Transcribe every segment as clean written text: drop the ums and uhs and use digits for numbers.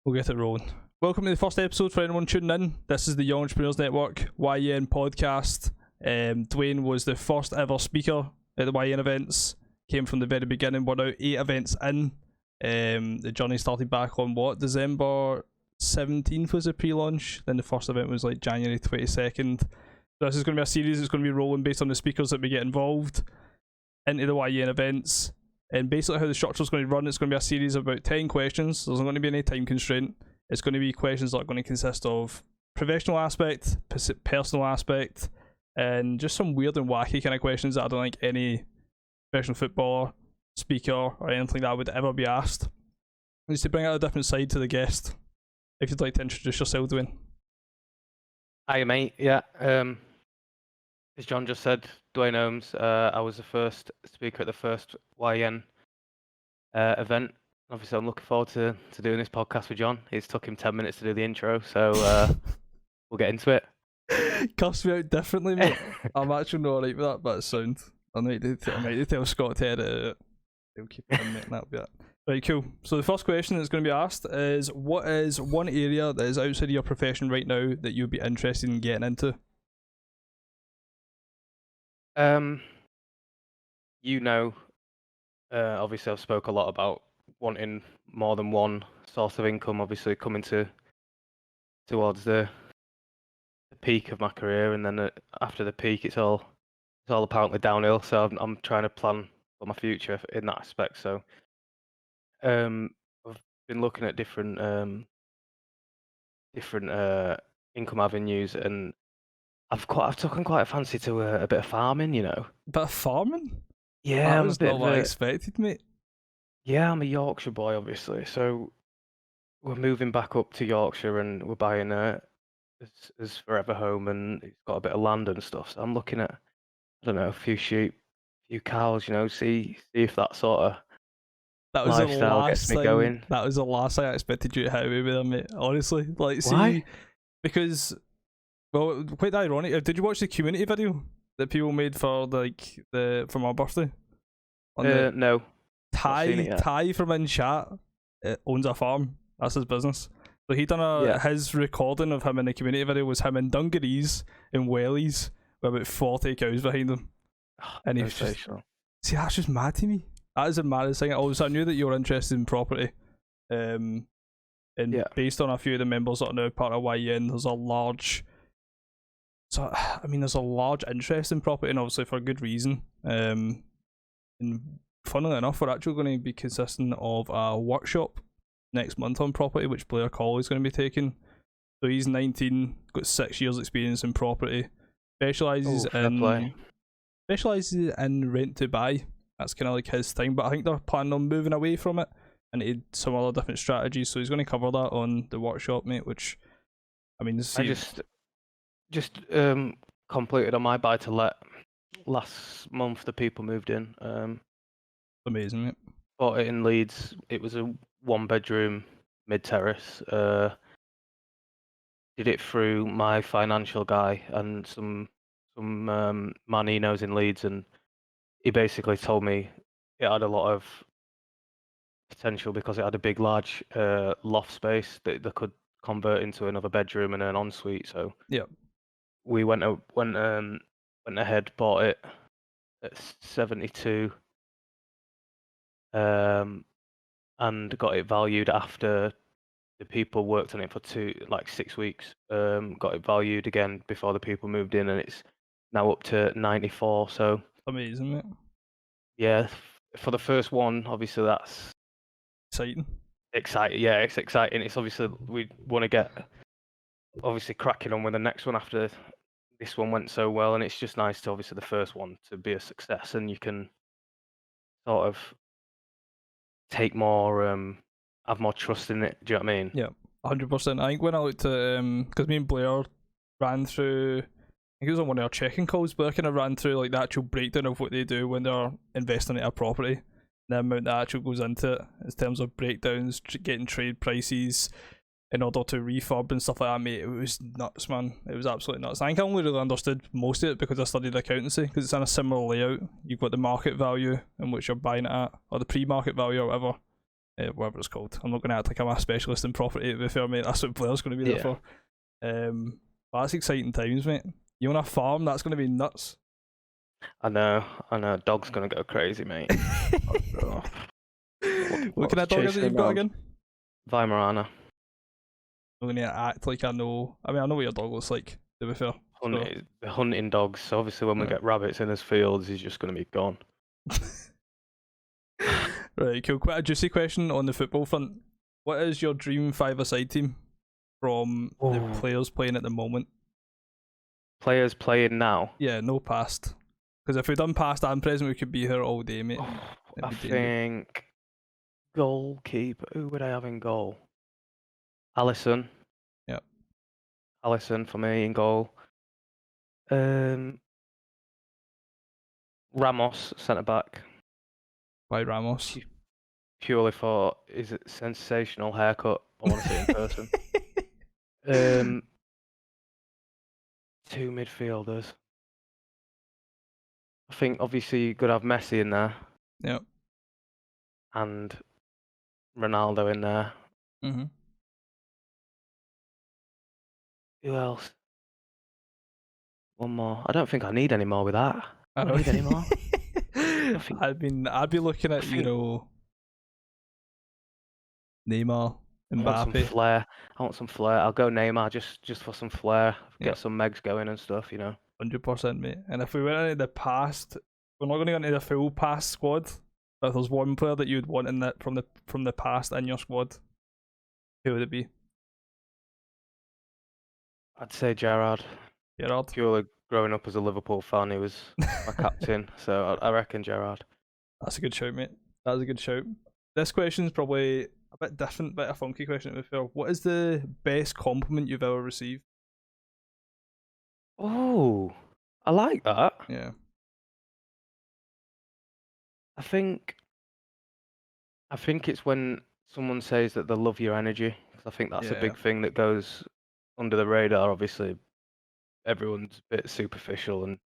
We'll get it rolling. Welcome to the first episode for anyone tuning in. This is the Young Entrepreneurs Network YN podcast. Duane was the first ever speaker at the YN events. Came from the very beginning. We're now 8 events in. The journey started back on December 17th was the pre-launch. Then the first event was like January 22nd. So this is going to be a series that's going to be rolling based on the speakers that we get involved into the YN events. And basically how the structure is going to run, it's going to be a series of about 10 questions. There's not going to be any time constraint. It's going to be questions that are going to consist of professional aspect, personal aspect, and just some weird and wacky kind of questions that I don't think any professional footballer, speaker, or anything like that would ever be asked. Just to bring out a different side to the guest. If you'd like to introduce yourself, Duane. Hi mate, yeah. As John just said, Duane Holmes. I was the first speaker at the first YN event. Obviously, I'm looking forward to doing this podcast with John. It's took him 10 minutes to do the intro, so we'll get into it. Cuss me out differently, mate. I'm actually not alright with that bit of sound. I might need to tell Scott to edit it. He'll keep it in, mate, and that'll be it. Right, cool. So the first question that's going to be asked is, what is one area that is outside of your profession right now that you'd be interested in getting into? Obviously I've spoke a lot about wanting more than one source of income, obviously coming towards the peak of my career, and then after the peak it's all apparently downhill, so I'm trying to plan for my future in that aspect. So I've been looking at different income avenues, and I've taken quite a fancy to a bit of farming, you know. Bit of farming? Yeah, that was not what I expected, mate. Yeah, I'm a Yorkshire boy, obviously. So we're moving back up to Yorkshire, and we're buying as forever home, and it's got a bit of land and stuff. So I'm looking at, I don't know, a few sheep, a few cows, you know, see if that sort of lifestyle gets me going. That was the last thing I expected you to hit away with them, mate. Honestly, like, why? See, because, well, quite ironic. Did you watch the community video that people made for for my birthday? No. Ty from in chat owns a farm. That's his business. So he done his recording of him in the community video was him in dungarees and wellies with about 40 cows behind him. And he was just, see, that's just mad to me. That is the maddest thing. Also, I knew that you were interested in property. Based on a few of the members that are now part of YN, there's a large interest in property, and obviously for a good reason. And funnily enough, we're actually going to be consisting of a workshop next month on property, which Blair Cawley is going to be taking. So he's 19, got 6 years experience in property, specialises in rent to buy. That's kind of like his thing, but I think they're planning on moving away from it and into some other different strategies. So he's going to cover that on the workshop, mate. Which, I mean, I just completed on my buy to let last month. The people moved in. Amazing, mate. Bought it in Leeds. It was a 1-bedroom mid-terrace. Did it through my financial guy and some man he knows in Leeds, and he basically told me it had a lot of potential because it had a big, large loft space that they could convert into another bedroom and an ensuite. So yeah, we went ahead, bought it at 72. And got it valued after the people worked on it for 6 weeks. Got it valued again before the people moved in, and it's now up to 94. So amazing, mate. Yeah, for the first one, obviously that's exciting. Yeah, it's exciting. It's obviously we want to get cracking on with the next one after this one went so well, and it's just nice to obviously the first one to be a success, and you can sort of take more, have more trust in it. Do you know what I mean? Yeah, 100%. I think when I looked at, because me and Blair ran through, I think it was on one of our checking calls, but I kind of ran through like the actual breakdown of what they do when they're investing in a property, the amount that actually goes into it in terms of breakdowns, getting trade prices in order to refurb and stuff like that, mate. It was nuts, man. It was absolutely nuts. I think I only really understood most of it because I studied accountancy, because it's in a similar layout. You've got the market value in which you're buying it at, or the pre-market value or whatever, whatever it's called. I'm not going to act like I'm a specialist in property, to be fair, mate. That's what Blair's going to be there for. But that's exciting times, mate. You on a farm? That's going to be nuts. I know. Dog's gonna go crazy, mate. What kind of dog is it you've got again? Weimaraner. I'm going to act like I know. I mean, I know what your dog looks like, to be fair. The hunting dogs. So obviously, when we get rabbits in his fields, he's just gonna be gone. Right, cool. Quite a juicy question on the football front. What is your dream five-a-side team from the players playing at the moment? Players playing now? Yeah, no past. Because if we've done past and present, we could be here all day, mate. I think goalkeeper. Who would I have in goal? Alisson. Yep. Alisson for me in goal. Ramos, centre back. Why Ramos? Purely for his sensational haircut. I want to see it in person. Two midfielders. I think obviously you could have Messi in there. Yep. And Ronaldo in there. Mm-hmm. Who else? One more. I don't think I need any more with that. I don't need any more. I'd be looking at, Neymar, Mbappe. I want some flair. I'll go Neymar just for some flair. Get some megs going and stuff, 100%, mate. And if we went into the past, we're not going to go into the full past squad. But if there's one player that you'd want in that from the past in your squad, who would it be? I'd say Gerrard. Gerrard. Purely growing up as a Liverpool fan, he was my captain, so I reckon Gerrard. That's a good shout, mate. That's a good shout. This question's probably a bit different, bit a funky question to be fair. What is the best compliment you've ever received? Oh, I like that. Yeah. I think it's when someone says that they love your energy, because I think that's a big thing that goes under the radar. Obviously, everyone's a bit superficial and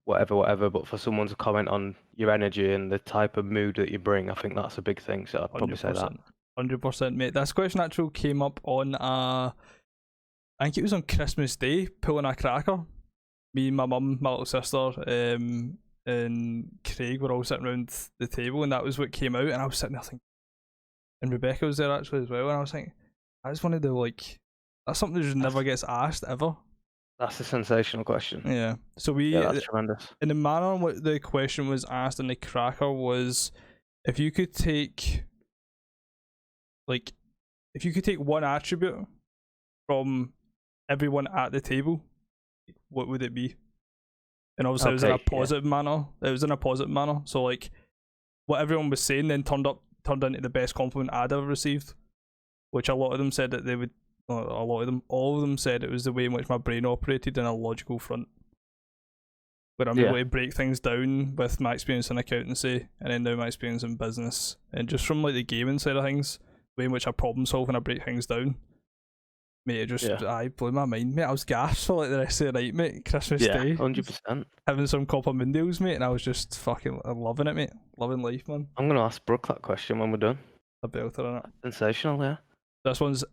whatever, but for someone to comment on your energy and the type of mood that you bring, I think that's a big thing, so I'd probably say that. 100%, mate. This question actually came up on, I think it was on Christmas Day, pulling a cracker. Me, my mum, my little sister, and Craig were all sitting around the table, and that was what came out, and I was sitting there thinking, and Rebecca was there actually as well, and I was thinking, I just wanted to, that's something that just never gets asked, ever. That's a sensational question. Yeah. So that's tremendous. In the manner in which the question was asked in the cracker was, if you could take one attribute from everyone at the table, what would it be? And obviously it was in a positive manner. It was in a positive manner. So what everyone was saying then turned into the best compliment I'd ever received. Which a lot of them said that they would. All of them said it was the way in which my brain operated in a logical front, where I'm able to break things down with my experience in accountancy and then now my experience in business, and just from the gaming side of things, the way in which I problem solve and I break things down. Mate, it just blew my mind, mate. I was gassed for the rest of the night, mate. Christmas Day, 100%. Having some Copa Mundials, mate, and I was just fucking loving it, mate. Loving life, man. I'm gonna ask Brooke that question when we're done. A belter, innit? Sensational, yeah. This one's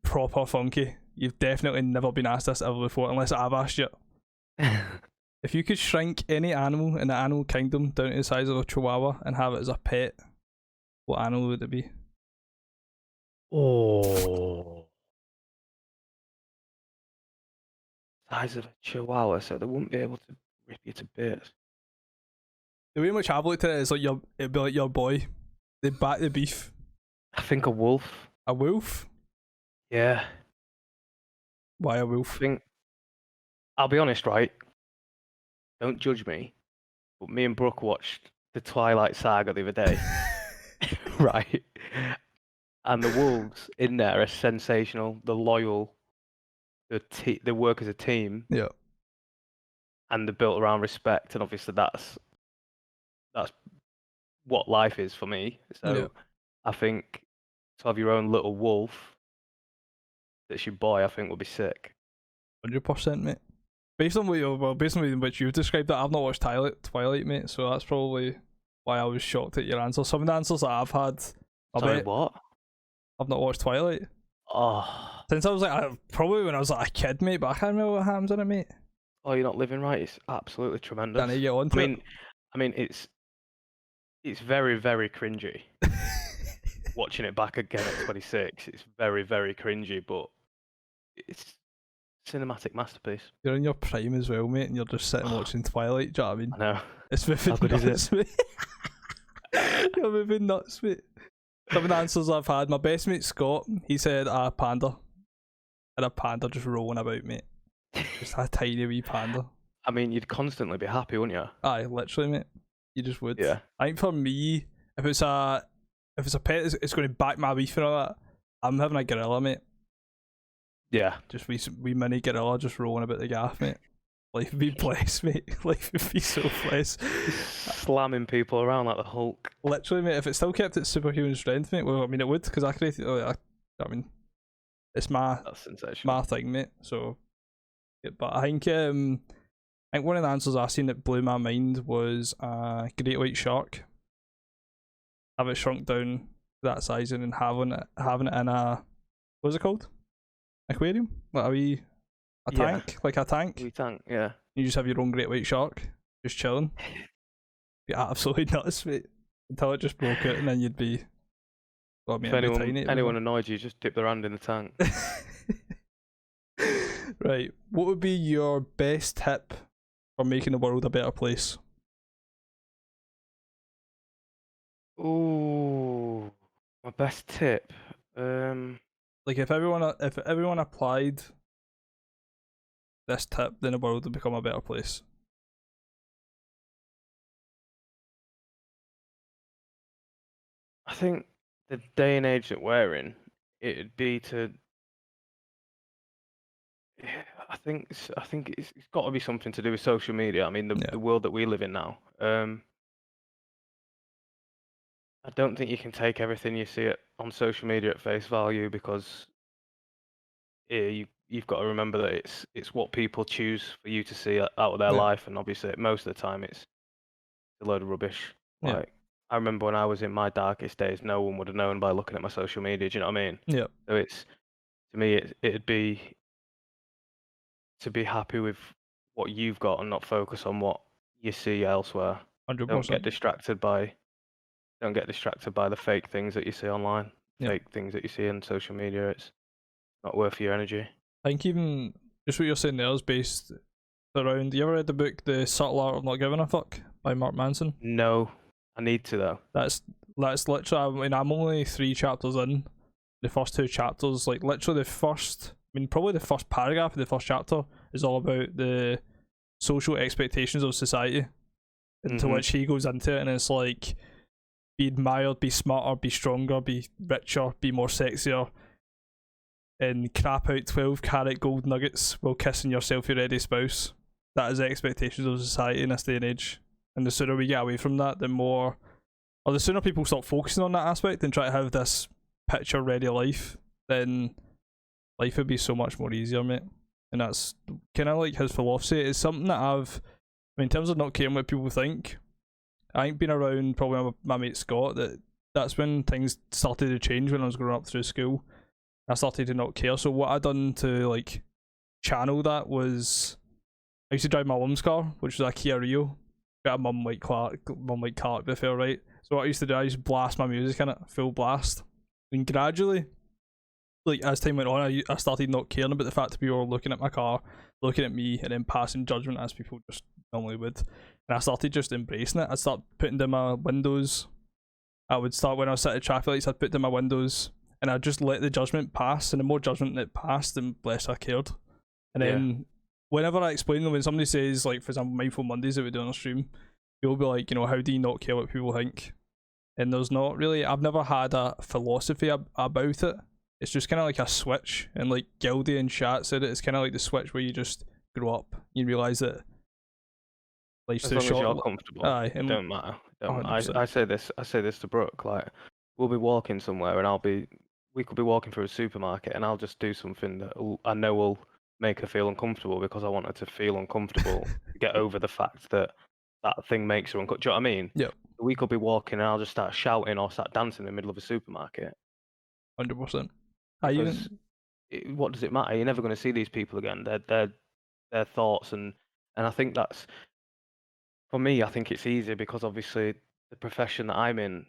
proper funky. You've definitely never been asked this ever before, unless I've asked you. If you could shrink any animal in the animal kingdom down to the size of a chihuahua and have it as a pet, what animal would it be? Oh. Size of a chihuahua, so they wouldn't be able to rip you to bits. The way in which I've looked at it is it'd be like your boy. They'd back the beef. I think a wolf. A wolf? Yeah. Why a wolf? I'll be honest, right? Don't judge me, but me and Brooke watched the Twilight Saga the other day, right? And the wolves in there are sensational. They're loyal. They work as a team. Yeah. And they're built around respect, and obviously that's what life is for me. So I think to have your own little wolf that's your boy, I think would be sick. 100%, mate. Based on what you've described, that I've not watched Twilight, mate. So that's probably why I was shocked at your answer. Some of the answers that I've had I Sorry, bet what? I've not watched Twilight Oh, since I was like probably when I was like a kid, mate. But I can't remember what happens in it, mate. oh, you're not living right. It's absolutely Can tremendous. I get on I to mean, it's very, very cringy. it? Watching it back again at 26, it's very, very cringy, but it's cinematic masterpiece. You're in your prime as well, mate, and you're just sitting watching Twilight. Do you know what I mean? I know. It's moving How good is nuts, it? mate. You're moving nuts, mate. Some of the answers I've had. My best mate Scott, he said a panda. And a panda just rolling about, mate. Just a tiny wee panda. I mean, you'd constantly be happy, wouldn't you? Aye, literally, mate. You just would. Yeah. I think for me, if it's a pet, it's going to back my beef and all that. I'm having a gorilla, mate. Yeah. Just wee mini gorilla just rolling about the gaff, mate. Life would be blessed, mate. Life would be so blessed. Slamming people around like the Hulk. Literally, mate. If it still kept its superhuman strength, mate. Well, I mean, it would because I created. I mean, it's That's sensational. my thing, mate. So, yeah, but I think one of the answers I seen that blew my mind was a great white shark. Have it shrunk down to that size and then having it in a, what's it called? Aquarium? Like a tank? Like a tank? We tank, yeah. You just have your own great white shark, just chilling. Be absolutely nuts, mate. Until it just broke out and then you'd be. Well, I mean, If anyone annoyed you, just dip their hand in the tank. Right. What would be your best tip for making the world a better place? Ooh, my best tip. Like if everyone applied this tip, then the world would become a better place. I think the day and age that we're in, it'd be to. I think it's got to be something to do with social media. I mean, the world that we live in now. I don't think you can take everything you see on social media at face value because you've got to remember that it's what people choose for you to see out of their life, and obviously most of the time it's a load of rubbish. Yeah. Like I remember when I was in my darkest days, no one would have known by looking at my social media. Do you know what I mean? Yeah. So it's to me it'd be to be happy with what you've got and not focus on what you see elsewhere. 100%. Don't get distracted by the fake things that you see online, fake things that you see on social media. It's not worth your energy. I think even just what you're saying there is based around. You ever read the book The Subtle Art of Not Giving a Fuck by Mark Manson? No, I need to though. That's literally. I mean, I'm only 3 chapters in. The first 2 chapters, like literally probably the first paragraph of the first chapter is all about the social expectations of society, into which he goes into it, and it's like be admired, be smarter, be stronger, be richer, be more sexier, and crap out 12-carat gold nuggets while kissing your selfie-ready spouse. That is the expectations of society in this day and age. And the sooner we get away from that, the sooner people stop focusing on that aspect and try to have this picture-ready life, then life would be so much more easier, mate. And that's kind of like his philosophy. It's something that in terms of not caring what people think, I ain't been around probably my mate Scott, that's when things started to change when I was growing up through school. I started to not care. So what I done to like channel that was I used to drive my mum's car, which was a Kia Rio. Got a mum like car to be fair, right? So what I used to do, I used to blast my music in it, full blast. And gradually, like as time went on, I started not caring about the fact that people were looking at my car, looking at me, and then passing judgment as people just normally would. And I started just embracing it. I'd start putting down my windows. I would start when I was sat at traffic lights, I'd put down my windows and I'd just let the judgment pass. And the more judgment that passed, the less I cared. And then whenever I explain them, when somebody says, like, for example, Mindful Mondays that we do on a stream, people will be like, how do you not care what people think? And there's not really, I've never had a philosophy about it. It's just kind of like a switch. And like Gildy and Shat said it's kind of like the switch where you just grow up. You realise that life's too short. As long as you're comfortable, aye, it don't matter. I 100%. say this to Brooke, like, we'll be walking somewhere and we could be walking through a supermarket and I'll just do something that I know will make her feel uncomfortable because I want her to feel uncomfortable to get over the fact that thing makes her uncomfortable. Do you know what I mean? Yeah. We could be walking and I'll just start shouting or start dancing in the middle of a supermarket 100%. because what does it matter? You're never going to see these people again. Their thoughts and I think that's, for me, I think it's easier because obviously the profession that I'm in,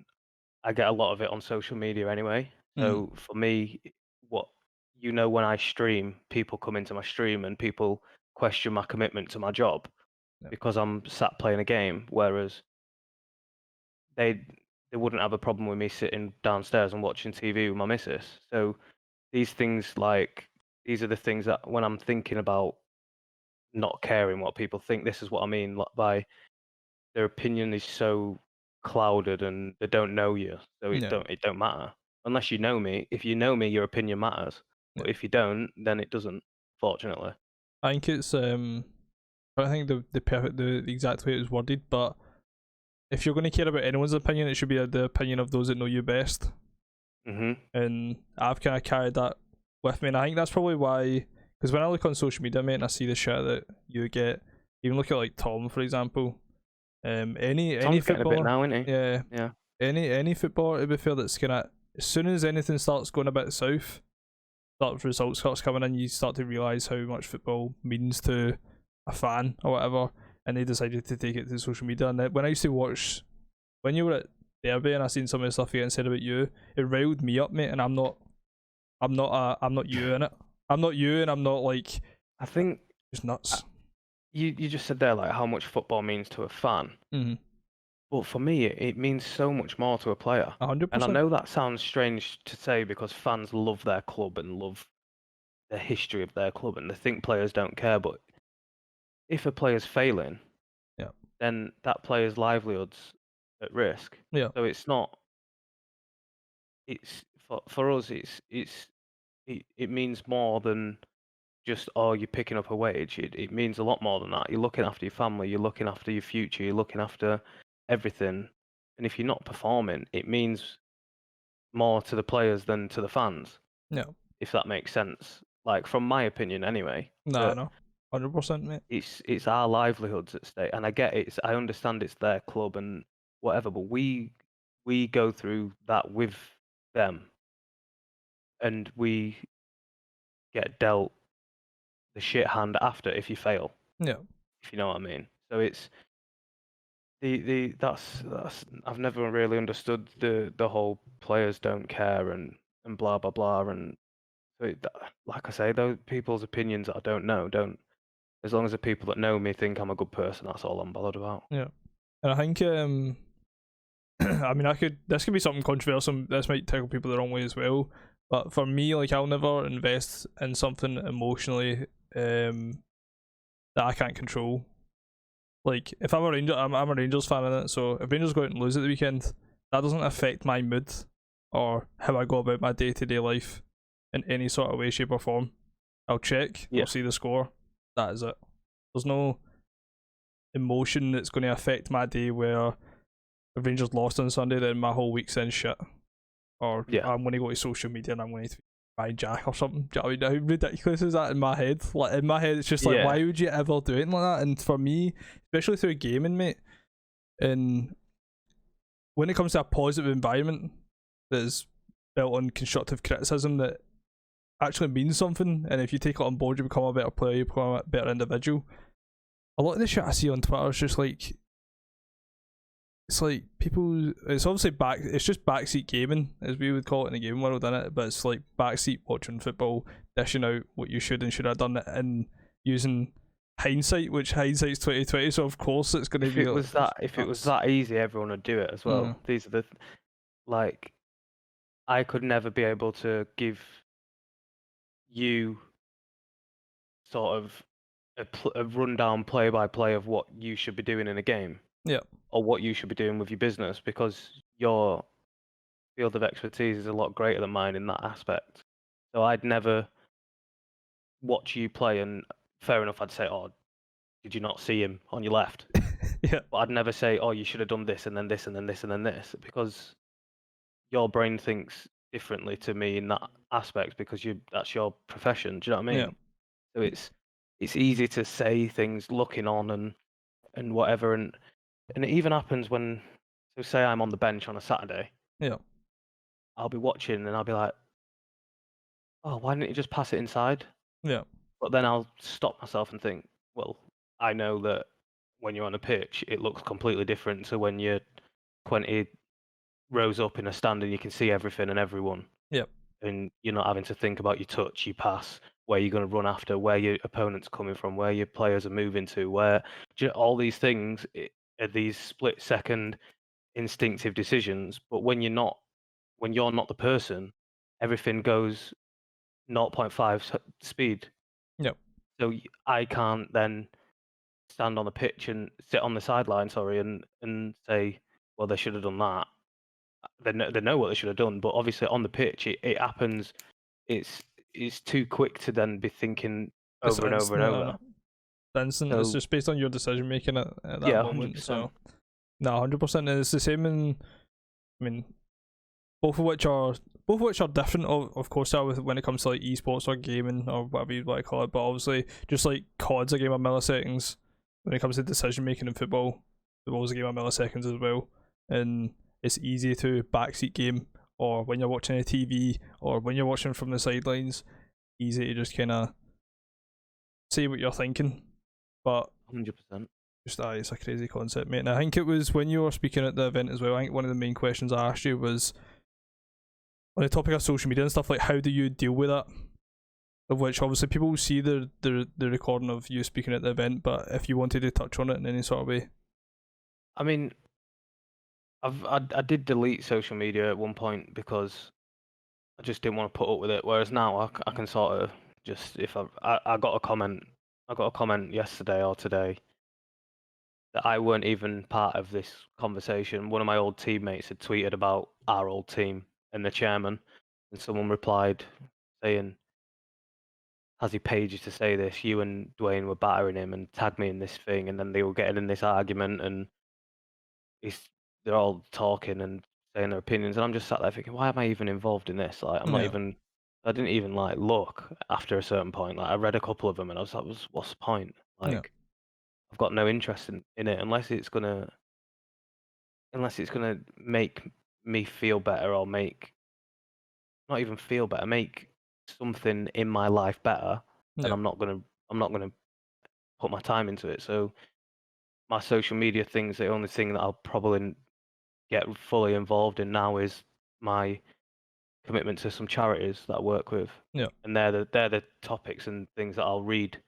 I get a lot of it on social media anyway. So for me, what when I stream, people come into my stream and people question my commitment to my job because I'm sat playing a game, whereas they wouldn't have a problem with me sitting downstairs and watching TV with my missus. So these are the things that when I'm thinking about not caring what people think, this is what I mean by their opinion is so clouded and they don't know you, so it don't matter unless you know me. If you know me, your opinion matters, but if you don't, then it doesn't. Fortunately, I think it's I think the exact way it was worded, but if you're going to care about anyone's opinion, it should be the opinion of those that know you best. And I've kind of carried that with me, and I think that's probably why. Because when I look on social media, mate, and I see the shit that you get, even look at like Tom, for example. Any footballer, a bit now, isn't he? yeah. Any footballer, to be fair, that's kind of, as soon as anything starts going a bit south, results starts coming in, you start to realise how much football means to a fan or whatever, and they decided to take it to social media. And when I used to watch, when you were at Derby and I seen some of the stuff getting said about you, it riled me up, mate. And I'm not you in it. I'm not you, and I'm not like. I think it's nuts. You just said there like how much football means to a fan. But for me, it means so much more to a player. 100%. And I know that sounds strange to say because fans love their club and love the history of their club, and they think players don't care. But if a player's failing, then that player's livelihood's at risk. So it's not. It's for us. It means more than just you're picking up a wage. It means a lot more than that. You're looking after your family. You're looking after your future. You're looking after everything. And if you're not performing, it means more to the players than to the fans. If that makes sense. Like from my opinion, anyway. No, 100%, mate. It's our livelihoods at stake, and I get it. I understand it's their club and whatever, but we go through that with them, and we get dealt the shit hand after if you fail. If you know what I mean. So it's that's I've never really understood the whole players don't care and blah blah blah, and so like I say, those people's opinions that I don't know don't. As long as the people that know me think I'm a good person, that's all I'm bothered about. And I think I mean, this could be something controversial. This might tickle people the wrong way as well. But for me, like, I'll never invest in something emotionally that I can't control. Like, if I'm a Ranger, I'm a Rangers fan in it. So if Rangers go out and lose at the weekend, that doesn't affect my mood or how I go about my day-to-day life in any sort of way, shape, or form. I'll check. I'll see the score. That is it. There's no emotion that's going to affect my day where if Rangers lost on Sunday, then my whole week's in shit. Or I'm going to go to social media and I'm going to buy Jack or something. Do you know what I mean? How ridiculous is that in my head? Like, in my head, it's just like, why would you ever do anything like that? And for me, especially through gaming, mate, and when it comes to a positive environment that is built on constructive criticism that actually means something, and if you take it on board, you become a better player, you become a better individual. A lot of the shit I see on Twitter is just like, it's like people, it's obviously it's just backseat gaming, as we would call it in the gaming world, innit? But it's like backseat watching football, dishing out what you should and should have done it, and using hindsight, which hindsight's 2020, so of course it's going to be. If it was that easy, everyone would do it as well. These are like, I could never be able to give you sort of a rundown play-by-play of what you should be doing in a game, or what you should be doing with your business, because your field of expertise is a lot greater than mine in that aspect. So I'd never watch you play, and fair enough, I'd say, did you not see him on your left? But I'd never say, you should have done this and then this and then this and then this, because your brain thinks differently to me in that aspect, because that's your profession. Do you know what I mean? So it's easy to say things looking on and whatever, and it even happens when, So say I'm on the bench on a Saturday, Yeah. I'll be watching and I'll be like, oh, why didn't you just pass it inside? Yeah. But then I'll stop myself and think, well, I know that when you're on a pitch, it looks completely different to when you're 20 rows up in a stand and you can see everything and everyone. Yeah. And you're not having to think about your touch, your pass, where you're going to run after, where your opponent's coming from, where your players are moving to, where all these things are these split-second instinctive decisions. But when you're not the person, everything goes 0.5 speed. Yeah. So I can't then stand on the pitch and sit on the sideline, sorry, and say, well, they should have done that. They know what they should have done, but obviously on the pitch, it happens. It's too quick to then be thinking It's over and over and instant. over. Instant. It's So just based on your decision making at that yeah, moment. 100%. So, no, 100%. And it's the same in. I mean, both of which are different. Of course, with when it comes to like esports or gaming or whatever you want to call it. But obviously, just like COD's a game of milliseconds. When it comes to decision making in football, football's a game of milliseconds as well. And it's easy to backseat game, or when you're watching a TV, or when you're watching from the sidelines, easy to just kind of say what you're thinking. But 100%. just it's a crazy concept, mate. And I think it was when you were speaking at the event as well. I think one of the main questions I asked you was on the topic of social media and stuff, like how do you deal with that? Of which obviously people will see the recording of you speaking at the event, but if you wanted to touch on it in any sort of way. I mean, I did delete social media at one point because I just didn't want to put up with it. Whereas now I can sort of just if I got a comment yesterday or today that I weren't even part of this conversation. One of my old teammates had tweeted about our old team and the chairman, and someone replied saying, "Has he paid you to say this? You and Duane were battering him and tagged me in this thing, and then they were getting in this argument, and they're all talking and saying their opinions, and I'm just sat there thinking, why am I even involved in this? Like, Yeah. I didn't even like look after a certain point. Like, I read a couple of them, and I was like, what's the point? Yeah. Like, I've got no interest in it unless it's gonna make me feel better or not even feel better, make something in my life better. Then Yeah. I'm not gonna put my time into it. So my social media thing's the only thing that I'll probably get fully involved in now is my commitment to some charities that I work with. Yeah. And they're the topics and things that I'll read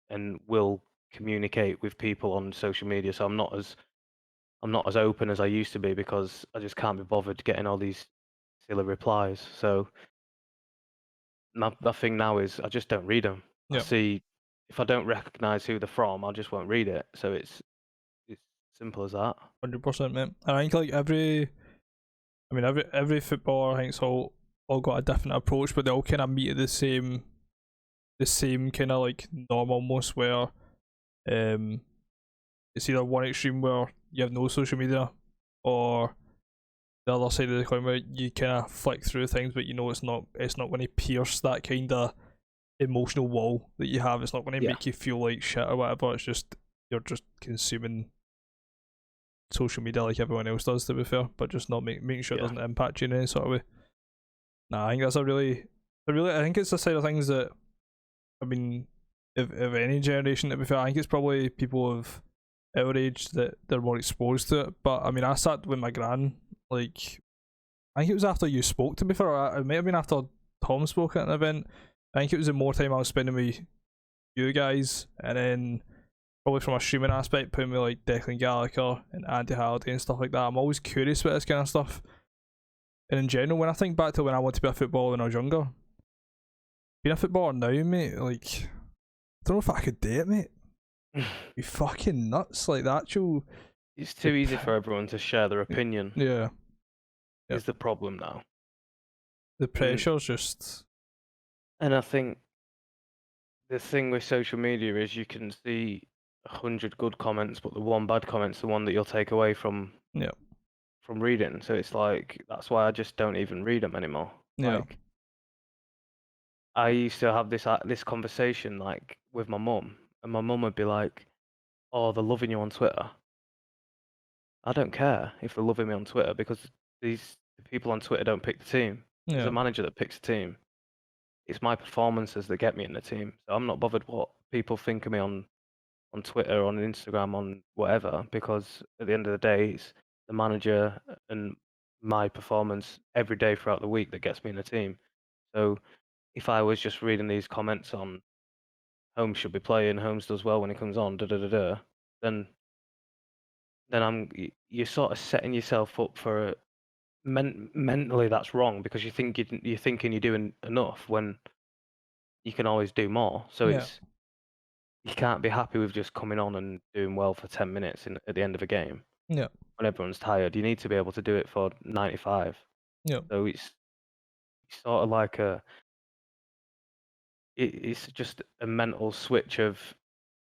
and will communicate with people on social media. So I'm not as open as I used to be because I just can't be bothered getting all these silly replies. So my thing now is I just don't read them. I Yeah. see if I don't recognize who they're from, I just won't read it. So it's simple as that. 100%, mate. And I think like every footballer I think's all got a different approach, but they all kind of meet at the same kind of like norm almost, where it's either one extreme where you have no social media, or the other side of the coin where you kind of flick through things, but you know it's not going to pierce that kind of emotional wall that you have. It's not going to make you feel like shit or whatever. It's just you're just consuming social media like everyone else does, to be fair, but just not making sure it doesn't impact you in any sort of way. Nah, I think that's I think it's a side of things that, I mean, if any generation, to be fair, I think it's probably people of our age that they're more exposed to it. But I mean, I sat with my gran, like, I think it was after you spoke, to be fair, or it might have been after Tom spoke at an event. I think it was the more time I was spending with you guys, and then probably from a streaming aspect, putting me like Declan Gallagher and Andy Halliday and stuff like that. I'm always curious about this kind of stuff. And in general, when I think back to when I wanted to be a footballer when I was younger, being a footballer now, mate, like, I don't know if I could do it, mate. Be fucking nuts, like the actual. It's too easy for everyone to share their opinion. Yeah. Is the problem now. The pressure's just. And I think the thing with social media is you can see 100 good comments, but the one bad comment's the one that you'll take away from reading. So it's like that's why I just don't even read them anymore. Yeah. Like, I used to have this conversation like with my mum, and my mum would be like, "Oh, they're loving you on Twitter." I don't care if they're loving me on Twitter because the people on Twitter don't pick the team. There's Yeah. a manager that picks the team. It's my performances that get me in the team. So I'm not bothered what people think of me on Twitter, on Instagram, on whatever, because at the end of the day, it's the manager and my performance every day throughout the week that gets me in the team. So if I was just reading these comments on Holmes should be playing, Holmes does well when he comes on, then you're sort of setting yourself up for mentally that's wrong because you're thinking you're doing enough when you can always do more. So Yeah. you can't be happy with just coming on and doing well for 10 minutes at the end of a game Yeah. when everyone's tired. You need to be able to do it for 95. Yeah. So it's sort of like it's just a mental switch of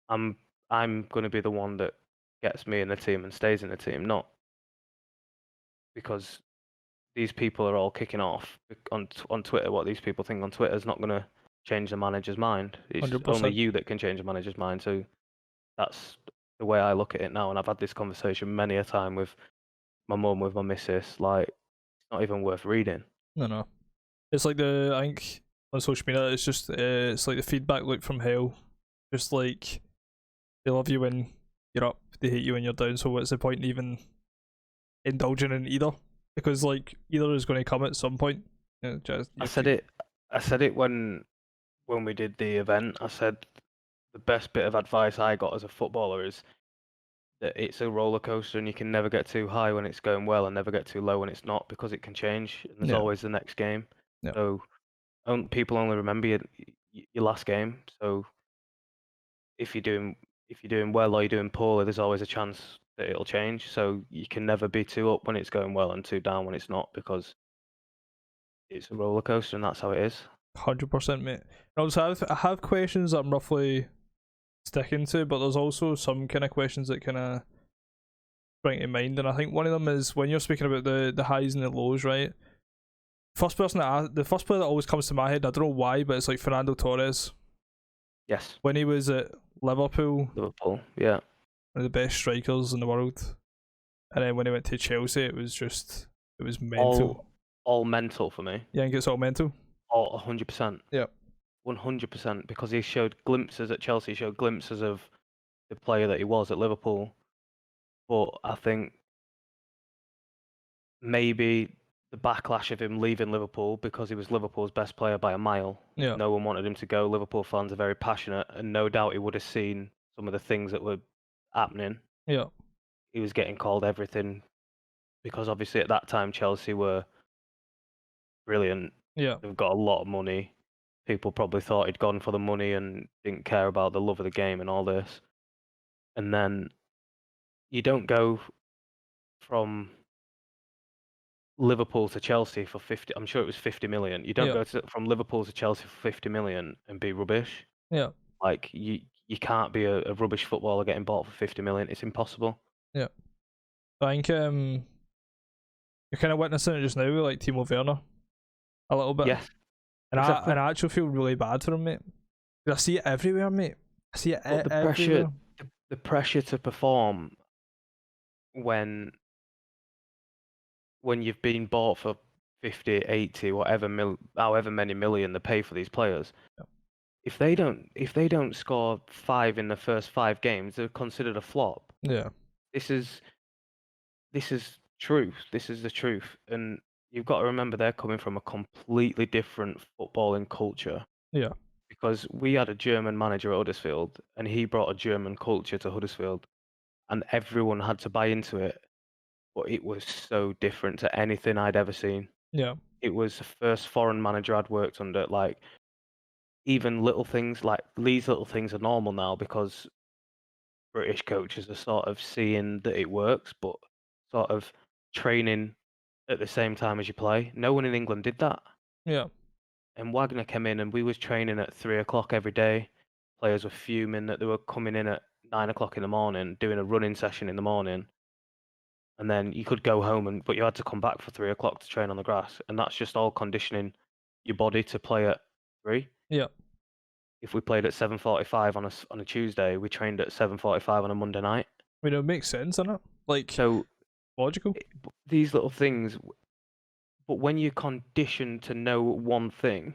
I'm I'm going to be the one that gets me in the team and stays in the team, not because these people are all kicking off on Twitter. What these people think on Twitter is not going to change the manager's mind. It's only 100%. you that can change the manager's mind. So that's the way I look at it now. And I've had this conversation many a time with my mum, with my missus. Like, it's not even worth reading. No. It's like I think on social media, it's just it's like the feedback loop from hell. Just like they love you when you're up, they hate you when you're down. So what's the point in even indulging in either? Because like either is going to come at some point. I said it. I said it when we did the event. I said the best bit of advice I got as a footballer is that it's a roller coaster and you can never get too high when it's going well and never get too low when it's not because it can change and there's Yeah. always the next game. Yeah. So people only remember your last game. So if you're doing well or you're doing poorly, there's always a chance that it'll change. So you can never be too up when it's going well and too down when it's not because it's a roller coaster and that's how it is. 100%, mate. And also, I have questions that I'm roughly sticking to, but there's also some kind of questions that kind of bring to mind, and I think one of them is when you're speaking about the highs and the lows, right? The first player that always comes to my head, I don't know why, but it's like Fernando Torres. Yes. When he was at Liverpool, yeah. one of the best strikers in the world, and then when he went to Chelsea, it was mental. All mental for me. Yeah, I think it's all mental. All 100%. Yeah. 100%, because he showed glimpses at Chelsea, he showed glimpses of the player that he was at Liverpool. But I think maybe the backlash of him leaving Liverpool because he was Liverpool's best player by a mile. Yeah. No one wanted him to go. Liverpool fans are very passionate, and no doubt he would have seen some of the things that were happening. Yeah. He was getting called everything because obviously at that time Chelsea were brilliant. Yeah. They've got a lot of money. People probably thought he'd gone for the money and didn't care about the love of the game and all this. And then you don't go from Liverpool to Chelsea for 50. I'm sure it was 50 million. You don't Yeah. go from Liverpool to Chelsea for 50 million and be rubbish. Yeah. Like you can't be a rubbish footballer getting bought for 50 million. It's impossible. Yeah. I think you're kind of witnessing it just now with like Timo Werner a little bit. Yes. And exactly. I actually feel really bad for him, mate. I see it everywhere, mate. I see it everywhere. The pressure to perform when you've been bought for 50, 80, however many million they pay for these players. Yeah. If they don't score 5 in the first 5 games, they're considered a flop. Yeah. This is truth. This is the truth. And you've got to remember they're coming from a completely different footballing culture. Yeah. Because we had a German manager at Huddersfield and he brought a German culture to Huddersfield and everyone had to buy into it. But it was so different to anything I'd ever seen. Yeah. It was the first foreign manager I'd worked under. Like, even little things like these little things are normal now because British coaches are sort of seeing that it works, but sort of training at the same time as you play. No one in England did that. Yeah. And Wagner came in and we was training at 3 o'clock every day. Players were fuming that they were coming in at 9 o'clock in the morning, doing a running session in the morning. And then you could go home, but you had to come back for 3 o'clock to train on the grass. And that's just all conditioning your body to play at 3. Yeah. If we played at 7:45 on a Tuesday, we trained at 7:45 on a Monday night. I mean, it makes sense, doesn't it? Like, So logical. These little things, but when you're conditioned to know one thing,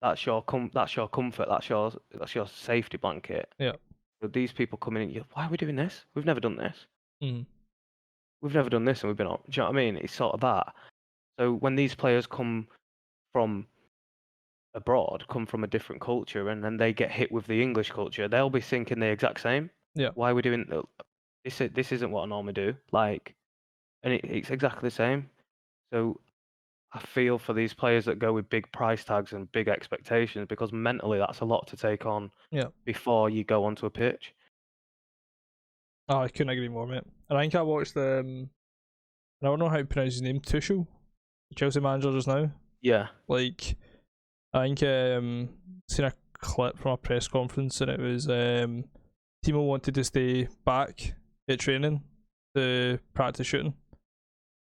that's your comfort, that's your safety blanket. Yeah. But these people coming in, why are we doing this? We've never done this. Mm. We've never done this, and we've been on. Do you know what I mean? It's sort of that. So when these players come from abroad, come from a different culture, and then they get hit with the English culture, they'll be thinking the exact same. Yeah. Why are we doing this? This isn't what I normally do. Like, and it's exactly the same. So I feel for these players that go with big price tags and big expectations, because mentally that's a lot to take on Yeah. before you go onto a pitch. Oh, I couldn't agree more, mate. And I think I watched I don't know how to pronounce his name, Tuchel, the Chelsea manager just now. Yeah, Like, I think seen a clip from a press conference, and it was Timo wanted to stay back at training to practice shooting,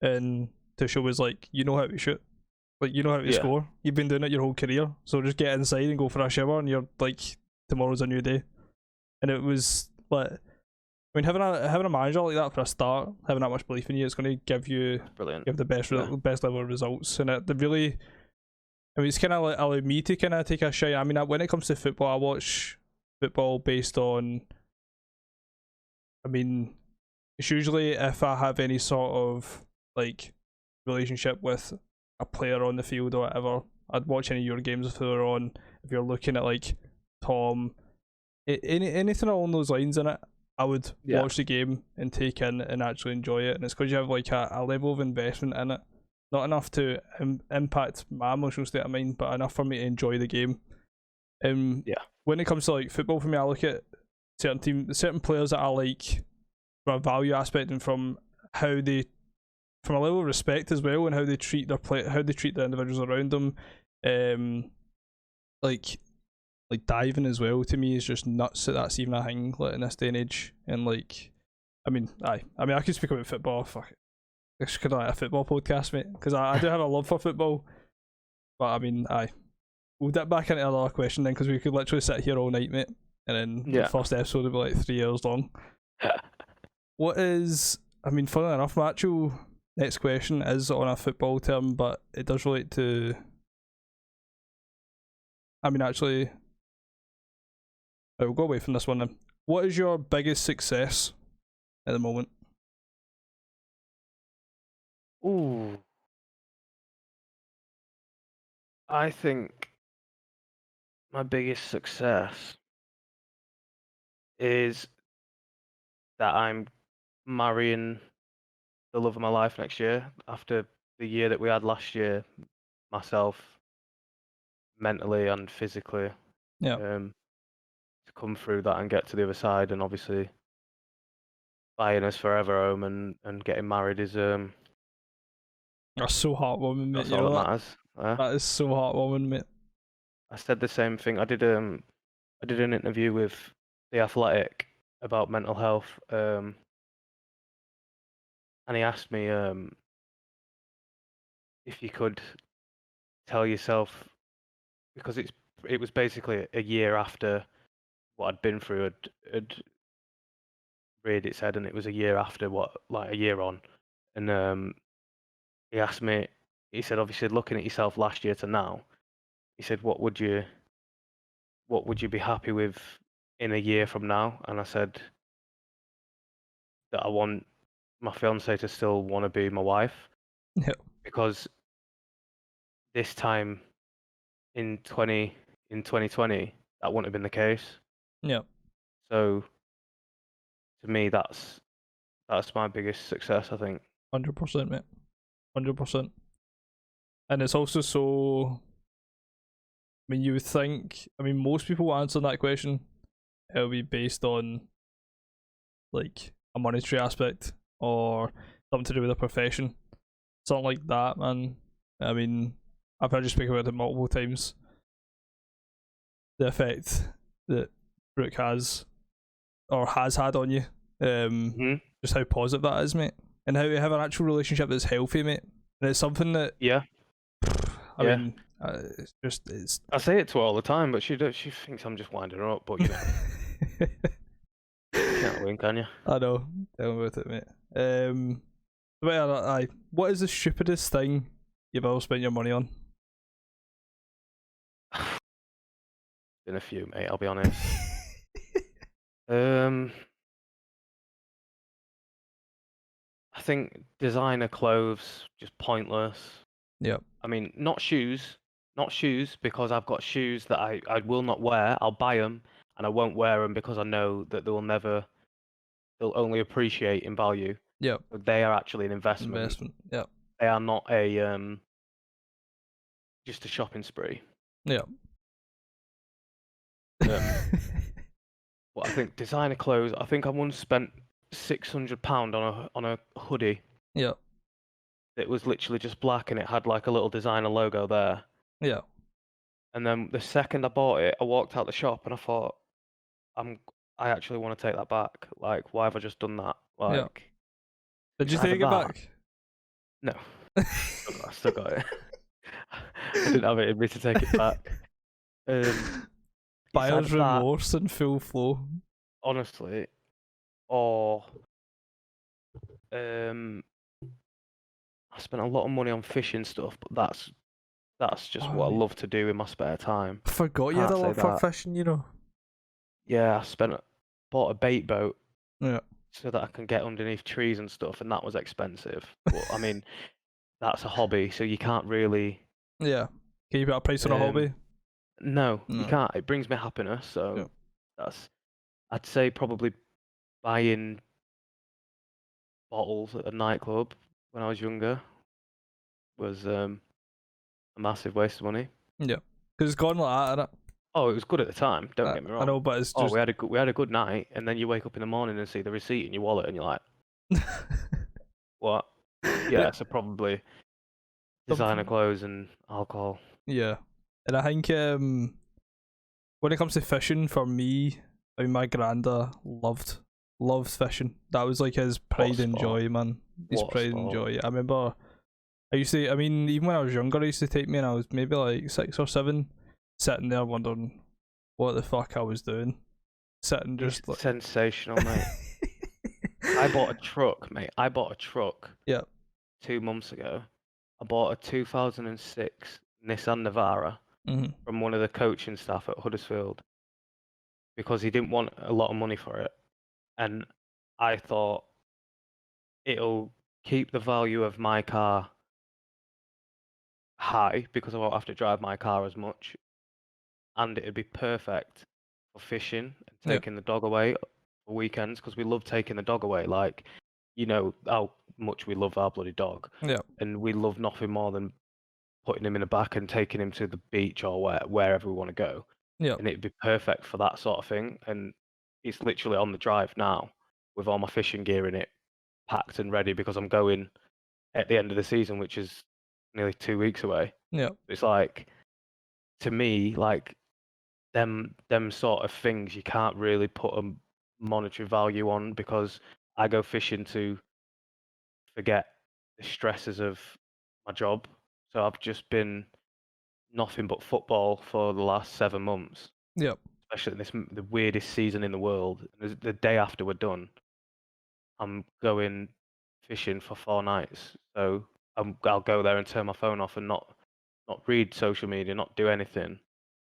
and Tuchel was like, "You know how to shoot, like you know how to Yeah. score. You've been doing it your whole career, so just get inside and go for a shower, and you're like, tomorrow's a new day." And it was like, I mean, having a manager like that for a start, having that much belief in you, it's going to give brilliant. the best Yeah. best level of results, and they really. I mean, it's kind of like allowed me to kind of take a shine. I mean, when it comes to football, I watch football based on. I mean, it's usually if I have any sort of like relationship with a player on the field or whatever, I'd watch any of your games if they were on. If you're looking at like Tom, anything along those lines in it, I would watch the game and take in and actually enjoy it. And it's because you have like a level of investment in it. Not enough to impact my emotional state of mind, but enough for me to enjoy the game. When it comes to like football, for me, I look at certain players that I like from a value aspect and from how they, from a level of respect as well, and how they treat their how they treat the individuals around them. Like diving as well to me is just nuts that that's even a thing like in this day and age. And like, I mean, I could speak about football. Fuck it. This could be like a football podcast, mate, because I do have a love for football. But I mean, we'll dip back into another question then, because we could literally sit here all night, mate, and then the first episode would be like 3 years long. What is? I mean, funnily enough, my actual next question is on a football term, but it does relate to. I mean, actually, right, we'll go away from this one then. What is your biggest success at the moment? Ooh. I think my biggest success is that I'm marrying the love of my life next year, after the year that we had last year, myself, mentally and physically. Yeah. To come through that and get to the other side, and obviously buying us forever home and getting married is That's so heartwarming, mate. that's all that matters. That is so heartwarming, mate. I said the same thing. I did an interview with The Athletic about mental health, and he asked me if you could tell yourself, because it was basically a year after what I'd been through had reared its head, and it was a year after a year on, and he asked me, he said, obviously looking at yourself last year to now, he said, what would you be happy with in a year from now? And I said that I want my fiance to still want to be my wife. Yeah. Because this time in 2020, that wouldn't have been the case. Yeah. So to me, that's my biggest success, I think. 100%, mate. 100%. And it's also so. I mean, you would think. I mean, most people answering that question, it'll be based on like a monetary aspect or something to do with a profession, something like that, man. I mean, I've heard you speak about it multiple times. The effect that Brooke has or has had on you, just how positive that is, mate, and how you have an actual relationship that's healthy, mate. And it's something that I mean, it's. I say it to her all the time, but she thinks I'm just winding her up. But you know, you can't win, can you? I know. Tell me about it, mate. But aye, what is the stupidest thing you've ever spent your money on? Been a few, mate. I'll be honest. I think designer clothes just pointless. Yep. I mean, not shoes, because I've got shoes that I will not wear. I'll buy them and I won't wear them because I know that they'll only appreciate in value. Yep. But they are actually an investment. Investment. Yep. They are not a just a shopping spree. Yep. Well, I think designer clothes. I think I once spent £600 on a hoodie. Yep. It was literally just black and it had like a little designer logo there. Yeah. And then the second I bought it, I walked out the shop and I thought, I actually want to take that back. Like, why have I just done that? Like, did you take it back? No, I still got it. I didn't have it in me to take it back. Buyer's remorse in full flow. Honestly, or I spent a lot of money on fishing stuff, but that's just what I love to do in my spare time. I forgot you had a love for fishing, you know. Yeah, bought a bait boat. Yeah. So that I can get underneath trees and stuff, and that was expensive. But I mean, that's a hobby, so you can't really. Yeah. Can you put a price on a hobby? No, you can't. It brings me happiness, so I'd say probably buying bottles at a nightclub when I was younger was a massive waste of money. Yeah, because it's gone like that, innit? Oh, it was good at the time. Don't get me wrong. I know, but it's just. Oh, we had a good night, and then you wake up in the morning and see the receipt in your wallet, and you're like, what? Yeah, so probably designer clothes and alcohol. Yeah, and I think when it comes to fishing, for me, I mean, my granda loved fishing. That was like his pride and joy, man. His pride and joy. I remember I mean, even when I was younger, he used to take me, and I was maybe like 6 or 7, sitting there wondering what the fuck I was doing. Sitting just like sensational, mate. I bought a truck, mate. Yeah. 2 months ago. I bought a 2006 Nissan Navara from one of the coaching staff at Huddersfield because he didn't want a lot of money for it. And I thought it'll keep the value of my car high because I won't have to drive my car as much. And it'd be perfect for fishing and taking the dog away for weekends because we love taking the dog away. Like, you know how much we love our bloody dog. Yeah. And we love nothing more than putting him in the back and taking him to the beach or wherever we want to go. Yeah. And it'd be perfect for that sort of thing. And it's literally on the drive now with all my fishing gear in it, packed and ready because I'm going at the end of the season, which is nearly 2 weeks away. Yeah. It's like, to me, like them sort of things you can't really put a monetary value on because I go fishing to forget the stresses of my job. So I've just been nothing but football for the last 7 months. Yep. Especially the weirdest season in the world. The day after we're done, I'm going fishing for 4 nights. So I'll go there and turn my phone off and not read social media, not do anything,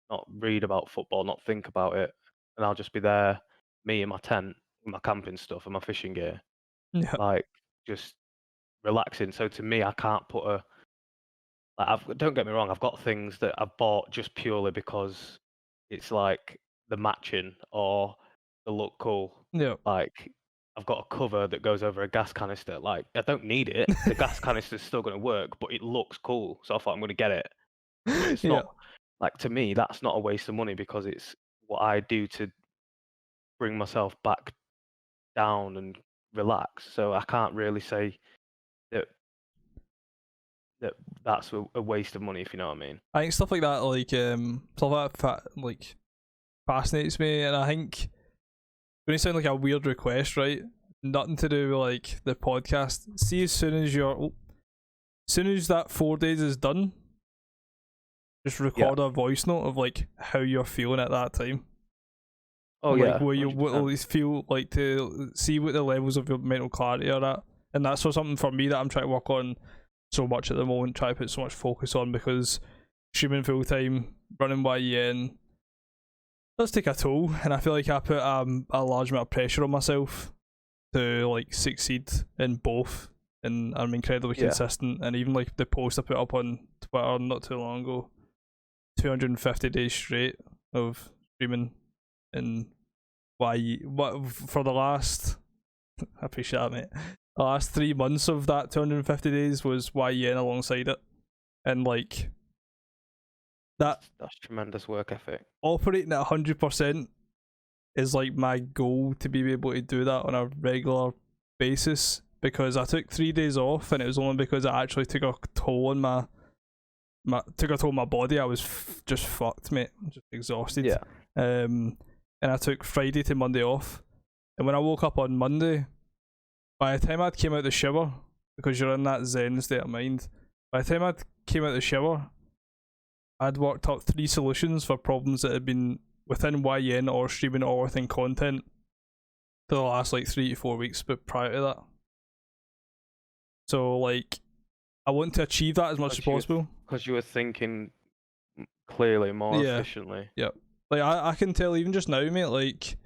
not read about football, not think about it, and I'll just be there, me in my tent, with my camping stuff and my fishing gear, like just relaxing. So to me, I can't put don't get me wrong, I've got things that I've bought just purely because it's like the matching or the look cool. Yeah. Like I've got a cover that goes over a gas canister. Like I don't need it. The gas canister's still going to work, but it looks cool. So I thought I'm going to get it. But it's not like, to me, that's not a waste of money because it's what I do to bring myself back down and relax. So I can't really say that's a waste of money, if you know what I mean. I think stuff like that, like fascinates me, and I think when it sounds like a weird request, right? Nothing to do with like the podcast. See, as soon as that 4 days is done, just record a voice note of like how you're feeling at that time. Oh, like, yeah. where you will feel like to see what the levels of your mental clarity are at. and that's something for me that I'm trying to work on so much at the moment, try to put so much focus on, because streaming full time, running YEN does take a toll, and I feel like I put a large amount of pressure on myself to like succeed in both, and I'm incredibly consistent. And even like the post I put up on Twitter not too long ago, 250 days straight of streaming in what for the last I appreciate that, mate. The last 3 months of that 250 days was YEN alongside it, and like that's tremendous work ethic. Operating at 100% is like my goal, to be able to do that on a regular basis, because I took 3 days off, and it was only because it actually took a toll on my body. I was just fucked, mate. Just exhausted. Yeah. And I took Friday to Monday off, and when I woke up on Monday, by the time I'd came out the shower, because you're in that zen state of mind, by the time I came out the shower, I'd worked up 3 solutions for problems that had been within YEN or streaming or within content for the last like 3 to 4 weeks, but prior to that. So like, I want to achieve that as much as possible. Because you were thinking clearly, more efficiently. Yep. Like I can tell even just now, mate, like,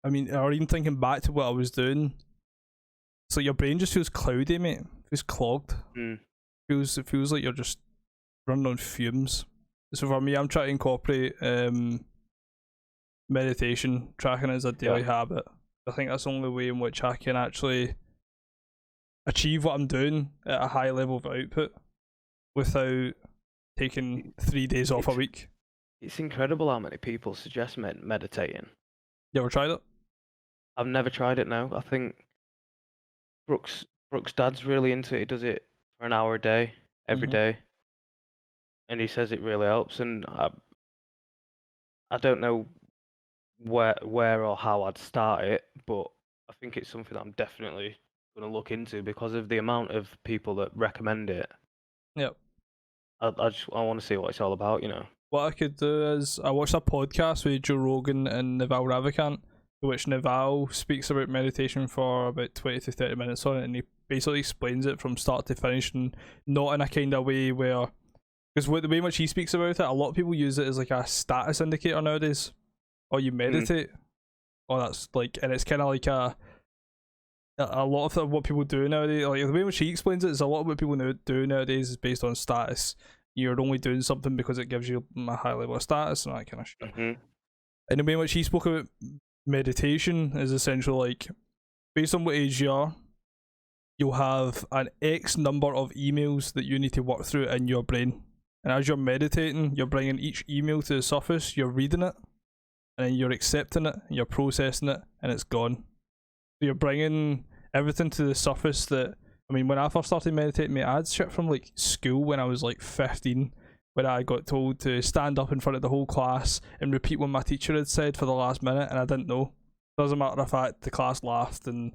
I mean, or even thinking back to what I was doing, it's like your brain just feels cloudy, mate. It feels clogged. It feels like you're just running on fumes. So for me, I'm trying to incorporate meditation, tracking as a daily habit. I think that's the only way in which I can actually achieve what I'm doing at a high level of output without taking 3 days off a week. It's incredible how many people suggest meditating. You ever tried it? I've never tried it now. I think Brooks' dad's really into it. He does it for an hour a day, every day. And he says it really helps, and I don't know where or how I'd start it, but I think it's something that I'm definitely going to look into because of the amount of people that recommend it. Yep. I want to see what it's all about, you know. What I could do is, I watched a podcast with Joe Rogan and Naval Ravikant, in which Naval speaks about meditation for about 20 to 30 minutes on it, and he basically explains it from start to finish, and not in a kind of way where, because the way in which he speaks about it, a lot of people use it as like a status indicator nowadays. Or you meditate, or that's like, and it's kind of like a lot of what people do nowadays. Like the way in which he explains it is a lot of what people do nowadays is based on status. You're only doing something because it gives you a high level of status and that kind of shit. And the way in which he spoke about meditation is essentially like, based on what age you are, you'll have an X number of emails that you need to work through in your brain. And as you're meditating, you're bringing each email to the surface, you're reading it, and then you're accepting it, and you're processing it, and it's gone. So you're bringing everything to the surface that, I mean, when I first started meditating, mate, I had shit from like school when I was like 15, when I got told to stand up in front of the whole class and repeat what my teacher had said for the last minute, and I didn't know. As a matter of fact, the class laughed, and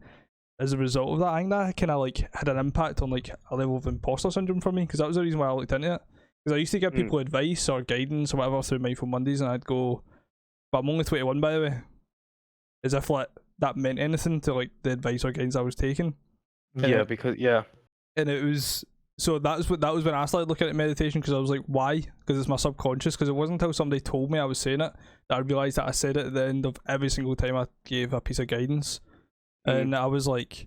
as a result of that, I think that kind of like had an impact on like a level of imposter syndrome for me, because that was the reason why I looked into it. Because I used to give people advice or guidance or whatever through Mindful Mondays, and I'd go, but I'm only 21 by the way, as if like that meant anything to like the advice or guidance I was taking. And it was, so that was when I started looking at meditation, because I was like, why? Because it's my subconscious. Because it wasn't until somebody told me I was saying it that I realised that I said it at the end of every single time I gave a piece of guidance. And I was like,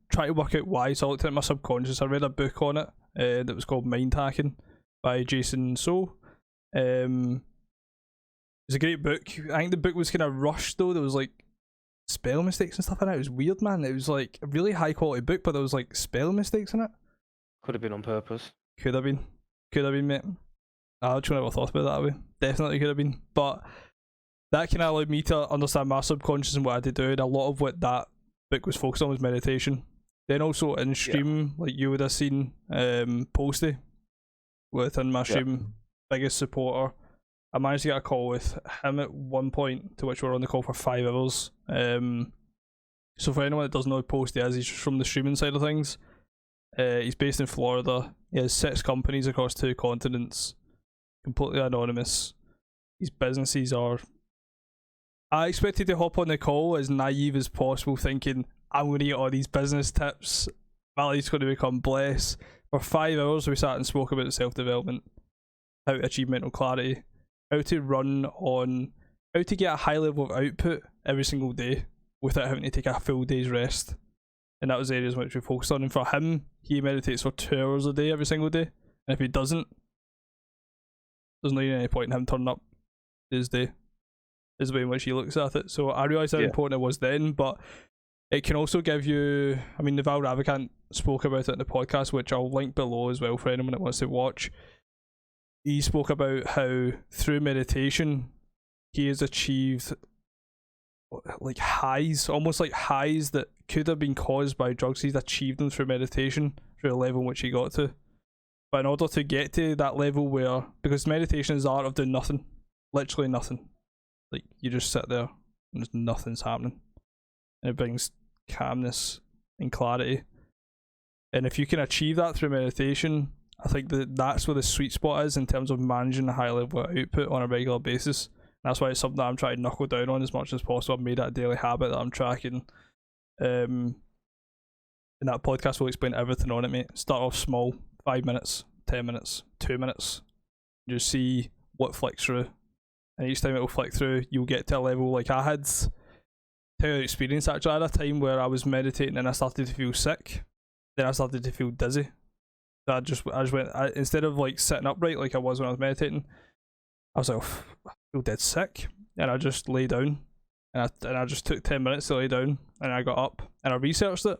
trying to work out why. So I looked at my subconscious. I read a book on it that was called Mind Hacking by Jason So. It was a great book. I think the book was kind of rushed though. There was like spell mistakes and stuff in it. It was weird, man. It was like a really high quality book, but there was like spell mistakes in it. Could have been on purpose. Could have been, mate. I actually never thought about it that way. Definitely could have been. But that kind of allowed me to understand my subconscious and what I had to do. And a lot of what that book was focused on was meditation. Then also in stream, like you would have seen, Posty within my stream, biggest supporter. I managed to get a call with him at one point, to which we were on the call for 5 hours. So for anyone that doesn't know who Posty is, he's just from the streaming side of things. He's based in Florida. He has 6 companies across 2 continents, completely anonymous. His businesses are... I expected to hop on the call as naive as possible, thinking I'm going to get all these business tips. My life's going to become blessed. For 5 hours, we sat and spoke about self-development, how to achieve mental clarity, how to how to get a high level of output every single day without having to take a full day's rest. And that was the areas which we focused on. And for him, he meditates for 2 hours a day every single day. And if he doesn't, there's not even any point in him turning up his day, is the way in which he looks at it. So I realised how important it was then, but it can also give you, I mean, Naval Ravikant spoke about it in the podcast, which I'll link below as well for anyone that wants to watch. He spoke about how through meditation, he has achieved like highs, almost like highs that could have been caused by drugs. He's achieved them through meditation, through the level in which he got to. But in order to get to that level where, because meditation is the art of doing nothing, literally nothing. Like, you just sit there and there's nothing's happening. And it brings calmness and clarity. And if you can achieve that through meditation, I think that's where the sweet spot is in terms of managing a high level of output on a regular basis. And that's why it's something that I'm trying to knuckle down on as much as possible. I've made that a daily habit that I'm tracking. And that podcast will explain everything on it, mate. Start off small, 5 minutes, 10 minutes, 2 minutes. Just see what flicks through. And each time it will flick through, you'll get to a level like I had. Tell you an experience actually. I had a time where I was meditating and I started to feel sick. Then I started to feel dizzy. So I just went, instead of like sitting upright like I was when I was meditating, I was like, oh, I feel dead sick. And I just lay down. And I just took 10 minutes to lay down. And I got up and I researched it.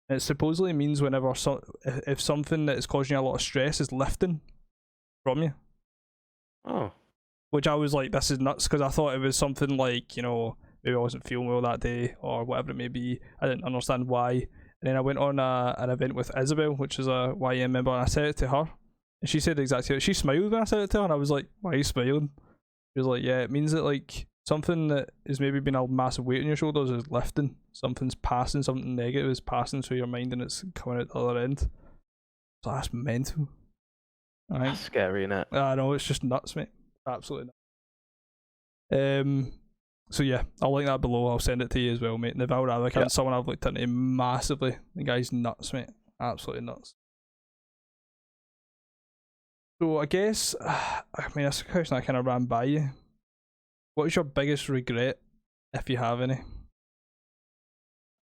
And it supposedly means whenever if something that is causing you a lot of stress is lifting from you. Oh. Which I was like, this is nuts, because I thought it was something like, you know, maybe I wasn't feeling well that day or whatever it may be. I didn't understand why. And then I went on an event with Isabel, which is a YM member, and I said it to her. And she said exactly, she smiled when I said it to her, and I was like, why are you smiling? She was like, yeah, it means that like something that is maybe been a massive weight on your shoulders is lifting. Something's passing, something negative is passing through your mind and it's coming out the other end. So that's mental. Right? That's scary, innit? I know, it's just nuts, mate. Absolutely nuts. So yeah, I'll link that below. I'll send it to you as well, mate. Naval Ravikant, someone I've looked into massively. The guy's nuts, mate. Absolutely nuts. So I guess, I mean, that's a question I kind of ran by you. What is your biggest regret, if you have any?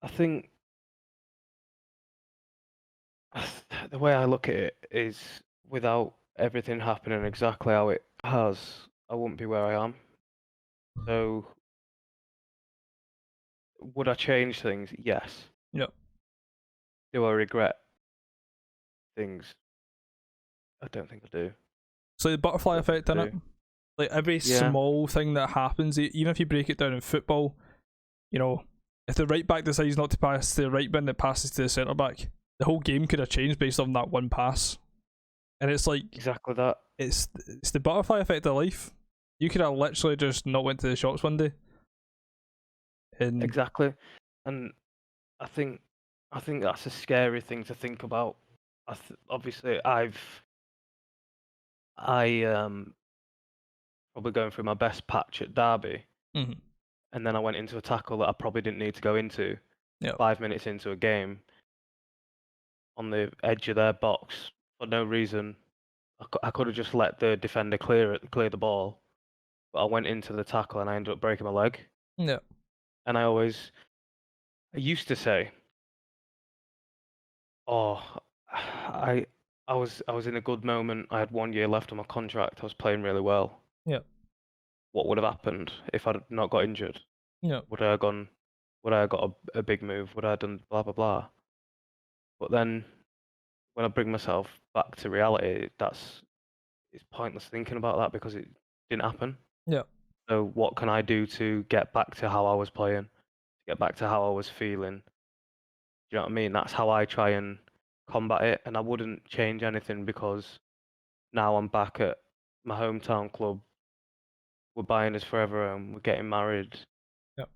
I think the way I look at it is, without everything happening exactly how it has, I wouldn't be where I am. So, would I change things? Yes. Yep. Do I regret things? I don't think I do. So the butterfly effect in it, like every small thing that happens, even if you break it down in football, you know, if the right back decides not to pass to the right bin that passes to the centre back, the whole game could have changed based on that one pass. And it's like exactly that. It's the butterfly effect of life. You could have literally just not went to the shops one day. And exactly, and I think that's a scary thing to think about. Obviously, I probably going through my best patch at Derby, and then I went into a tackle that I probably didn't need to go into. 5 minutes into a game, on the edge of their box for no reason. I could have just let the defender clear the ball, but I went into the tackle and I ended up breaking my leg. Yeah. And I used to say, oh, I was in a good moment. I had 1 year left on my contract. I was playing really well. Yeah. What would have happened if I'd not got injured? Yeah. Would I have got a big move? Would I have done blah blah blah? But then when I bring myself back to reality, it's pointless thinking about that because it didn't happen. Yeah. So what can I do to get back to how I was playing, to get back to how I was feeling? Do you know what I mean? That's how I try and combat it, and I wouldn't change anything because now I'm back at my hometown club. We're buying this forever home. We're getting married. Yep.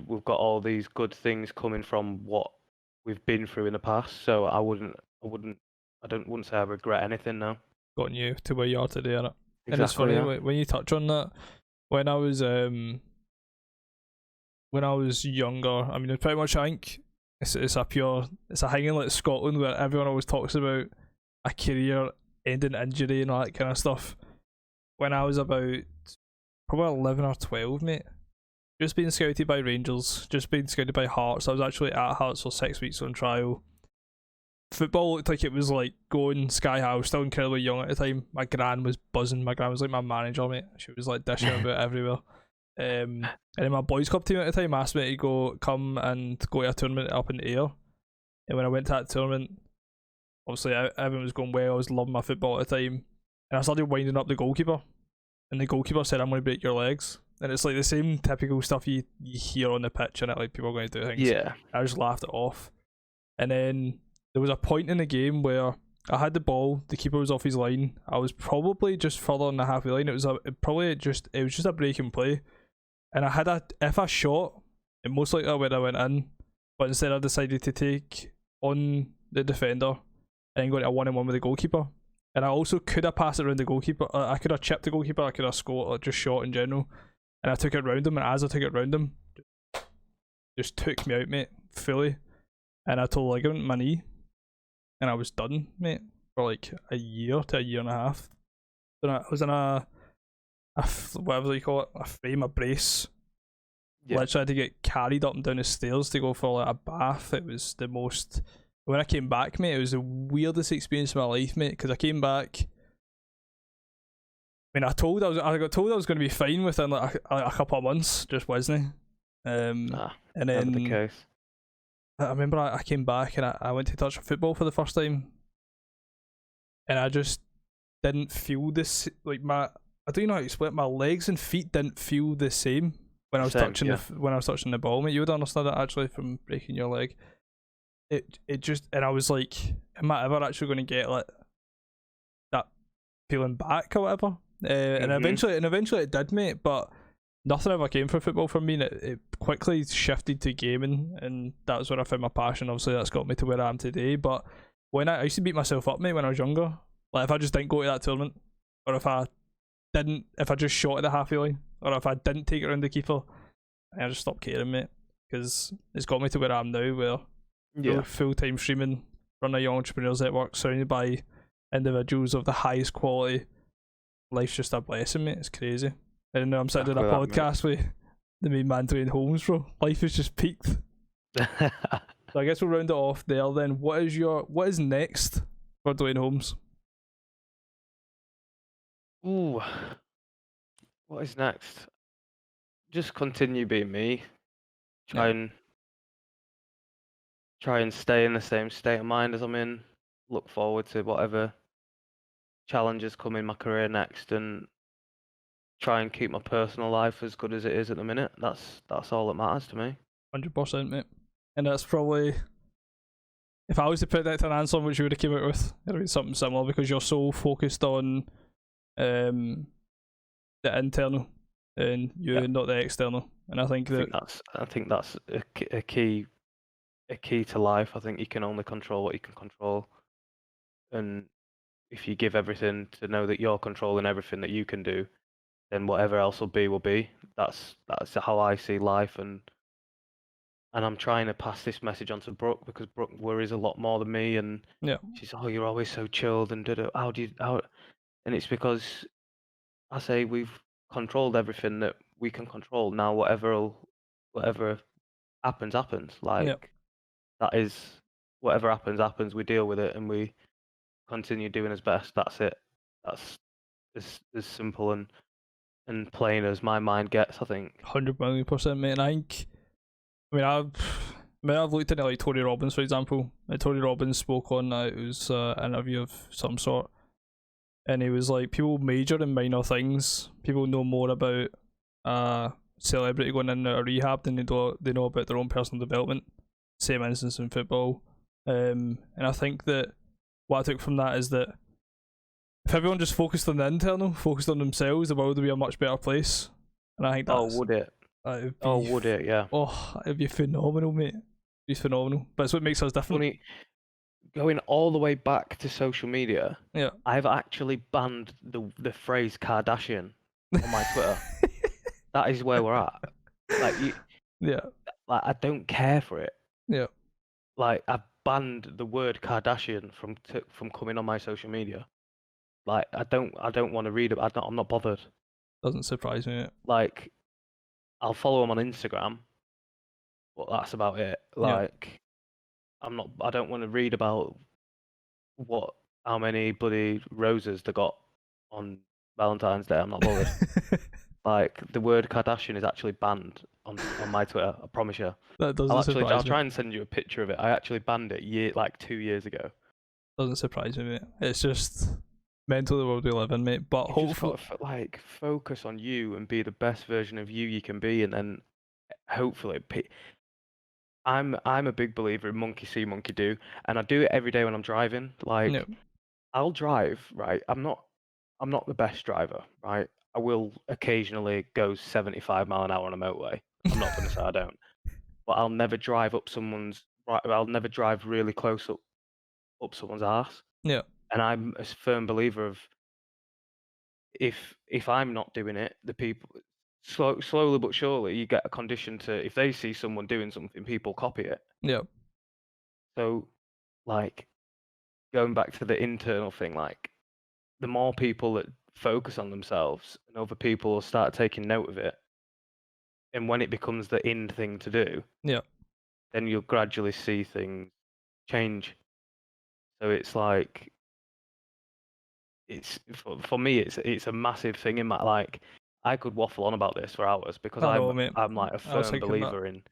We've got all these good things coming from what we've been through in the past. So I wouldn't say I regret anything now. Gotten you to where you are today, innit? Exactly, and it's funny when you touch on that. When I was younger, I mean, pretty much I think It's a thing in like Scotland where everyone always talks about a career-ending injury and all that kind of stuff. When I was about probably 11 or 12, mate, just being scouted by Rangers, just being scouted by Hearts. I was actually at Hearts for 6 weeks on trial. Football looked like it was like going sky high. I was still incredibly young at the time. My gran was buzzing. My gran was like my manager, mate. She was like dishing about everywhere. And then my boys club team at the time asked me to come and go to a tournament up in the air. And when I went to that tournament, obviously everything was going well. I was loving my football at the time. And I started winding up the goalkeeper. And the goalkeeper said, "I'm going to break your legs." And it's like the same typical stuff you hear on the pitch, and it like people are going to do things. Yeah. I just laughed it off. And then there was a point in the game where I had the ball, the keeper was off his line. I was probably just further on the halfway line. It was just a breaking play. And if I shot, it most likely would have went in. But instead I decided to take on the defender and then go to a 1-on-1 with the goalkeeper. And I also could have passed it around the goalkeeper. I could have chipped the goalkeeper, I could have scored or just shot in general. And I took it round him, and as I took it round him, just took me out, mate, fully. And I tore ligament in my knee. And I was done, mate, for like a year to a year and a half. And I was in whatever you call it, a frame, a brace. Yeah. Literally had to get carried up and down the stairs to go for like a bath. It was the most... When I came back, mate, it was the weirdest experience of my life, mate, because I came back... I mean, I got told I was going to be fine within like a couple of months, just wasn't. And then the case. I remember I came back and I went to touch football for the first time, and I just didn't feel this like I don't know how to explain it. My legs and feet didn't feel the same when I was touching the ball, mate. You would understand that actually from breaking your leg. It just, and I was like, am I ever actually going to get like that feeling back or whatever? And eventually it did, mate, but nothing ever came from football for me, and it quickly shifted to gaming, and that's where I found my passion. Obviously that's got me to where I am today. But when I used to beat myself up, mate, when I was younger, like if I just didn't go to that tournament, or if I just shot at the halfway line, or if I didn't take it around the keeper, I just stopped caring, mate, because it's got me to where I am now, where full-time streaming, run a young entrepreneurs network surrounded by individuals of the highest quality. Life's just a blessing, mate. It's crazy. And I'm sitting doing a podcast with the main man, Duane Holmes, bro. Life has just peaked. So I guess we'll round it off there then. What is next for Duane Holmes? Ooh. What is next? Just continue being me. Try and stay in the same state of mind as I'm in. Look forward to whatever challenges come in my career next, and try and keep my personal life as good as it is at the minute. That's all that matters to me. 100%, mate. And that's probably, if I was to put that to an answer on which you would have came out with, it would be something similar, because you're so focused on the internal and you're not the external. And I think that's a key to life. I think you can only control what you can control, and if you give everything to know that you're controlling everything that you can do, then whatever else will be. That's how I see life, and I'm trying to pass this message on to Brooke, because Brooke worries a lot more than me, and she's, "Oh, you're always so chilled, and how?" And it's because I say we've controlled everything that we can control. Now whatever happens. Like that is, whatever happens. We deal with it, and we continue doing as best. That's it. That's as simple and plain as my mind gets, I think. 100,000,000%, mate. And I've looked into like Tony Robbins, for example. Tony Robbins spoke on it was an interview of some sort, and he was like, people major in minor things. People know more about a celebrity going in and out of rehab than they know about their own personal development. Same instance in football. And I think that what I took from that is that if everyone just focused on the internal, focused on themselves, the world would be a much better place. And I think that's... would it? Would it? Yeah. Oh, it'd be phenomenal, mate. It'd be phenomenal. But it's what makes us different. Going all the way back to social media, I've actually banned the phrase Kardashian on my Twitter. That is where we're at. Like, like I don't care for it. Yeah. like I've banned the word Kardashian from coming on my social media. Like I don't want to read it. I'm not bothered. Doesn't surprise me, mate. Like I'll follow them on Instagram, but that's about it. Yeah. Like I don't want to read about how many bloody roses they got on Valentine's Day. I'm not bothered. Like the word Kardashian is actually banned on my Twitter. I promise you. That doesn't I'll surprise me. try and send you a picture of it. I actually banned it like 2 years ago. Doesn't surprise me, mate. It's just mental the world we live in, mate. But You've just hopefully, got to like focus on you and be the best version of you can be, and then hopefully, I'm a big believer in monkey see, monkey do, and I do it every day when I'm driving. no, Like I'll drive, right? I'm not the best driver, right? I will occasionally go 75 mile an hour on a motorway. I'm not going to say I don't, but I'll never drive up someone's right. I'll never drive really close up someone's arse. yeah, And I'm a firm believer of if I'm not doing it, the people slowly but surely you get a condition to if they see someone doing something, people copy it. yeah, So like going back to the internal thing, like the more people that focus on themselves and other people will start taking note of it, and when it becomes the in thing to do, yeah, then you'll gradually see things change. So it's like it's for me it's a massive thing in my like I could waffle on about this for hours because I know, mate. I'm like a I was firm thinking that. believer in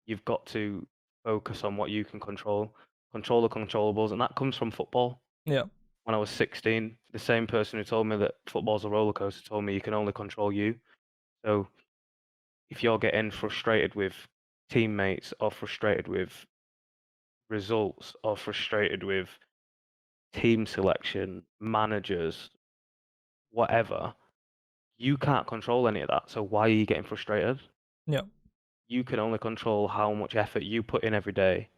you've got to focus on what you can control the controllables, and that comes from football. Yeah, When I was 16, the same person who told me that football's a roller coaster told me you can only control you. So if you're getting frustrated with teammates or frustrated with results or frustrated with team selection, managers, whatever, you can't control any of that. So why are you getting frustrated? yeah, You can only control how much effort you put in every day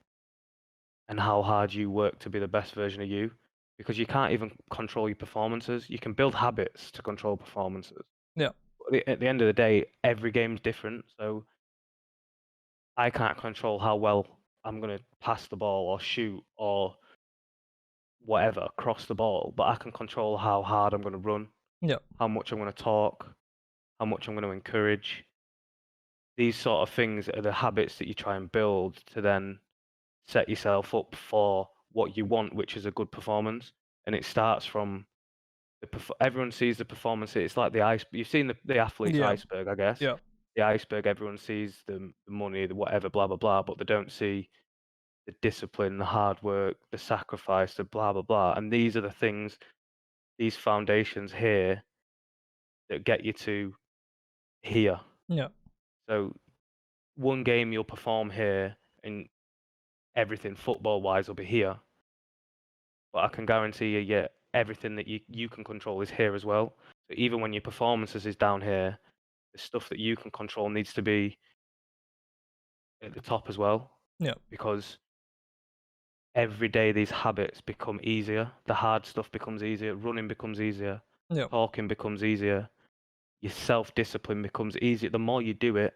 and how hard you work to be the best version of you, because you can't even control your performances. You can build habits to control performances. yeah, But at the end of the day, every game's different. So I can't control how well I'm going to pass the ball or shoot or whatever, cross the ball, but I can control how hard I'm going to run, yeah, how much I'm going to talk, how much I'm going to encourage. These sort of things are the habits that you try and build to then set yourself up for what you want, which is a good performance. And it starts from everyone sees the performance. It's like the ice. You've seen the athlete's yeah, iceberg, I guess. yeah, The iceberg. Everyone sees the money, the whatever, blah blah blah, but they don't see the discipline, the hard work, the sacrifice, the blah blah blah. And these are the things, these foundations here that get you to here. yeah, So one game you'll perform here, and everything football wise will be here. But I can guarantee you, yeah, everything that you can control is here as well. So even when your performances is down here, the stuff that you can control needs to be at the top as well. yeah, Because every day these habits become easier. The hard stuff becomes easier. Running becomes easier. yeah, Talking becomes easier. Your self-discipline becomes easier. The more you do it,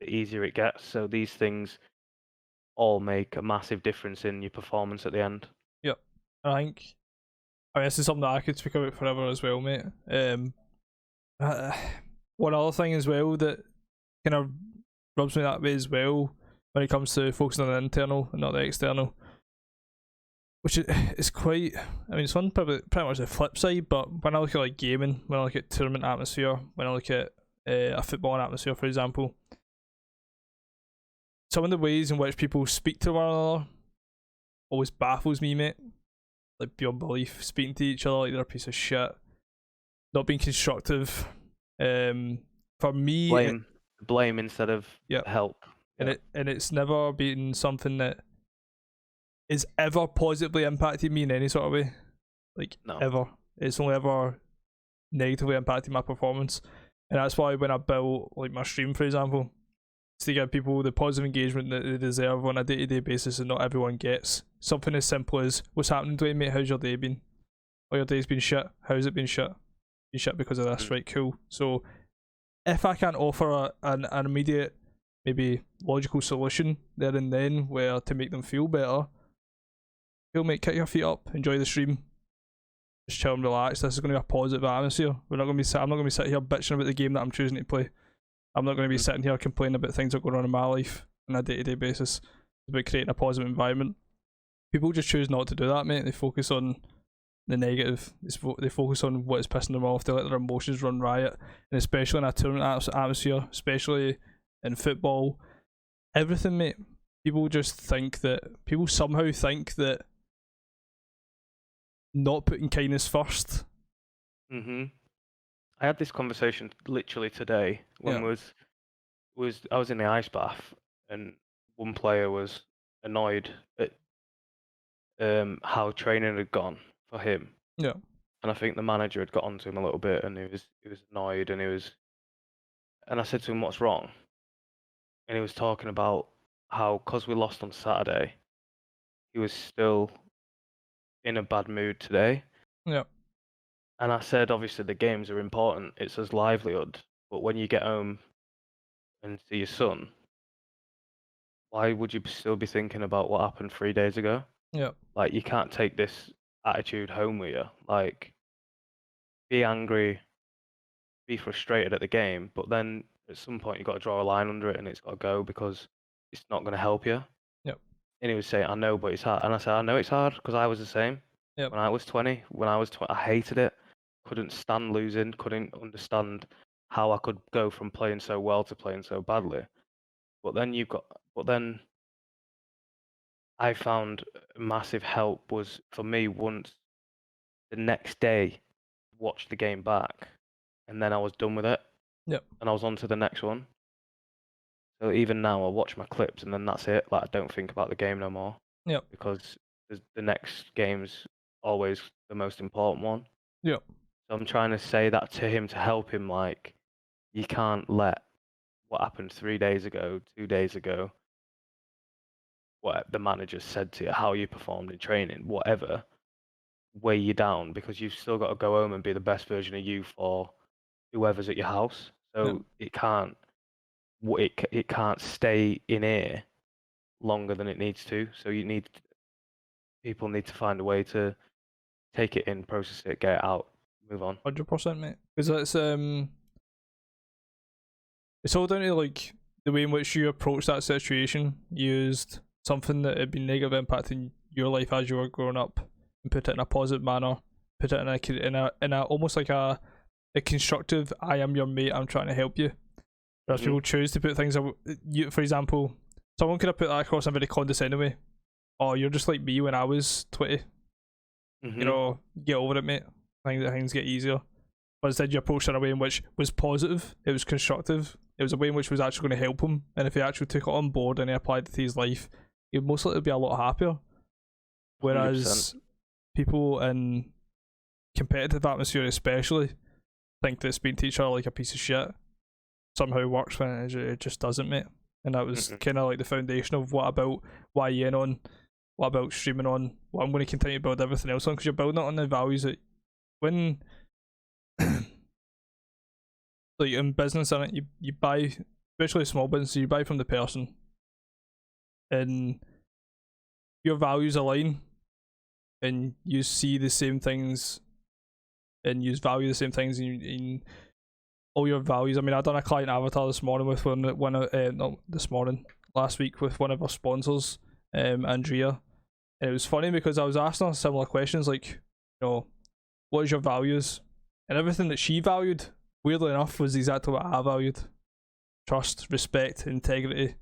the easier it gets. So these things all make a massive difference in your performance at the end. yeah. I mean, this is something that I could speak about forever as well, mate. Uh, One other thing as well that kind of rubs me that way as well when it comes to focusing on the internal and not the external, which is quite. I mean, it's on probably pretty much the flip side. But when I look at like gaming, when I look at tournament atmosphere, when I look at a football atmosphere, for example, some of the ways in which people speak to one another always baffles me, mate. Like beyond belief, speaking to each other like they're a piece of shit, not being constructive. For me, Blame instead of yeah, help. and it's never been something that is ever positively impacted me in any sort of way, like No. ever. It's only ever negatively impacted my performance, and that's why when I build like my stream, for example, it's to give people the positive engagement that they deserve on a day-to-day basis, and not everyone gets. Something as simple as, "What's happening, Dwayne, mate? How's your day been? Oh, your day's been shit. How's it been shit? Been shit because of this, right? Cool." So if I can't offer an immediate maybe logical solution there and then where to make them feel better. Feel, mate, kick your feet up, enjoy the stream, just chill and relax. This is going to be a positive atmosphere. I'm not going to be sitting here bitching about the game that I'm choosing to play. I'm not going to be sitting here complaining about things that are going on in my life on a day-to-day basis. It's about creating a positive environment. People just choose not to do that, mate. They focus on the negative. They focus on what is pissing them off. They let their emotions run riot, and especially in a tournament atmosphere, especially in football, everything, mate. People somehow think that not putting kindness first. I had this conversation literally today when I was in the ice bath, and one player was annoyed at how training had gone for him. Yeah. And I think the manager had got onto him a little bit, and he was annoyed, and I said to him, "What's wrong?" And he was talking about how, because we lost on Saturday, he was still in a bad mood today. Yeah. And I said, obviously the games are important, it's his livelihood, but when you get home and see your son, why would you still be thinking about what happened 3 days ago? Yeah. Like, you can't take this attitude home with you. Like, be angry, be frustrated at the game, but then at some point you've got to draw a line under it and it's got to go because it's not going to help you. Yep. And he was saying, I know, but it's hard. And I said, I know it's hard because I was the same. Yep. When I was 20, I hated it. Couldn't stand losing, couldn't understand how I could go from playing so well to playing so badly. But then I found massive help was for me once the next day, watch the game back, and then I was done with it. Yep. And I was on to the next one. So even now I watch my clips and then that's it. Like, I don't think about the game no more. Yep. Because the next game's always the most important one. Yep. So I'm trying to say that to him to help him, like, you can't let what happened 3 days ago, 2 days ago, what the manager said to you, how you performed in training, whatever, weigh you down, because you've still got to go home and be the best version of you for whoever's at your house. So it can't stay in here longer than it needs to. So people need to find a way to take it in, process it, get it out, move on. 100%, mate. Because it's all down to like the way in which you approach that situation. Used something that had been negative impacting your life as you were growing up, and put it in a positive manner. Put it in a almost like a constructive. I am your mate. I'm trying to help you. Whereas people choose to put things. For example, someone could have put that across in a very condescending way. Oh, you're just like me when I was 20. You know, get over it, mate. Things get easier. But instead, you approached it in a way in which was positive. It was constructive. It was a way in which was actually going to help him. And if he actually took it on board and he applied it to his life, he'd most likely be a lot happier. Whereas 100%. People in competitive atmosphere, especially, think that speaking to each other like a piece of shit somehow works when it just doesn't, mate. And that was kind of like the foundation of what about YN on, what about streaming on, what I'm going to continue to build everything else on, because you're building it on the values that when like in business, innit, you buy, especially small business, you buy from the person and your values align and you see the same things and you value the same things in all your values. I mean, I done a client avatar this morning with last week with one of our sponsors, Andrea, and it was funny because I was asking her similar questions like, you know, what is your values? And everything that she valued, weirdly enough, was exactly what I valued: trust, respect, integrity.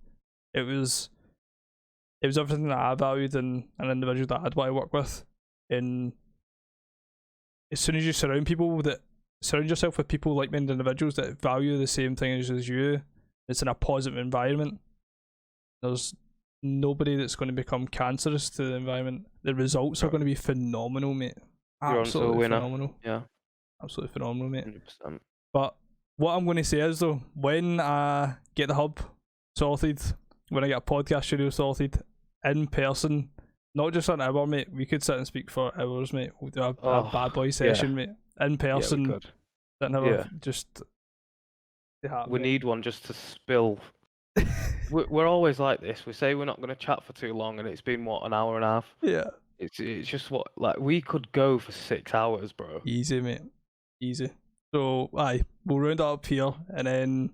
It was everything that I valued in an individual that I'd want to work with. And as soon as you surround yourself with people, like-minded individuals that value the same things as you, it's in a positive environment. There's nobody that's going to become cancerous to the environment. The results are going to be phenomenal, mate. Absolutely phenomenal. Yeah. Absolutely phenomenal, mate. 100%. But what I'm going to say is, though, when I get the hub sorted, when I get a podcast studio sorted, in person, not just an hour, mate, we could sit and speak for hours, mate. We'll do a bad boy session, mate. In person, we need one just to spill we're always like this. We say we're not going to chat for too long, and it's been what, an hour and a half. Yeah. It's just what, like, we could go for 6 hours, bro. Easy, mate. Easy. So, aye, we'll round it up here, and then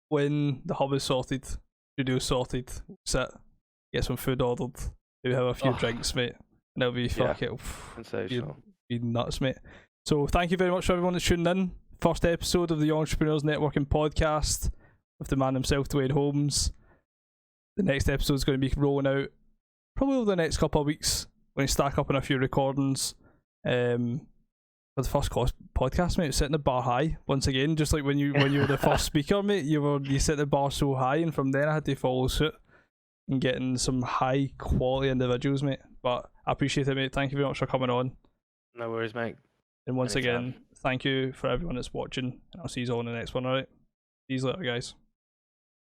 when the hub is sorted, studio's sorted, we'll sit, get some food ordered, maybe have a few drinks, mate, and it'll be fucking sensational. Be nuts, mate. So, thank you very much for everyone that's tuning in. First episode of the Entrepreneurs Networking podcast with the man himself, Duane Holmes. The next episode is going to be rolling out probably over the next couple of weeks. We're going to stack up on a few recordings. For the first podcast, mate, setting the bar high once again. Just like when you were the first speaker, mate, you set the bar so high, and from then I had to follow suit and getting some high quality individuals, mate. But I appreciate it, mate. Thank you very much for coming on. No worries, mate. And once again, thank you for everyone that's watching, and I'll see you all in the next one. All right, see you later, guys.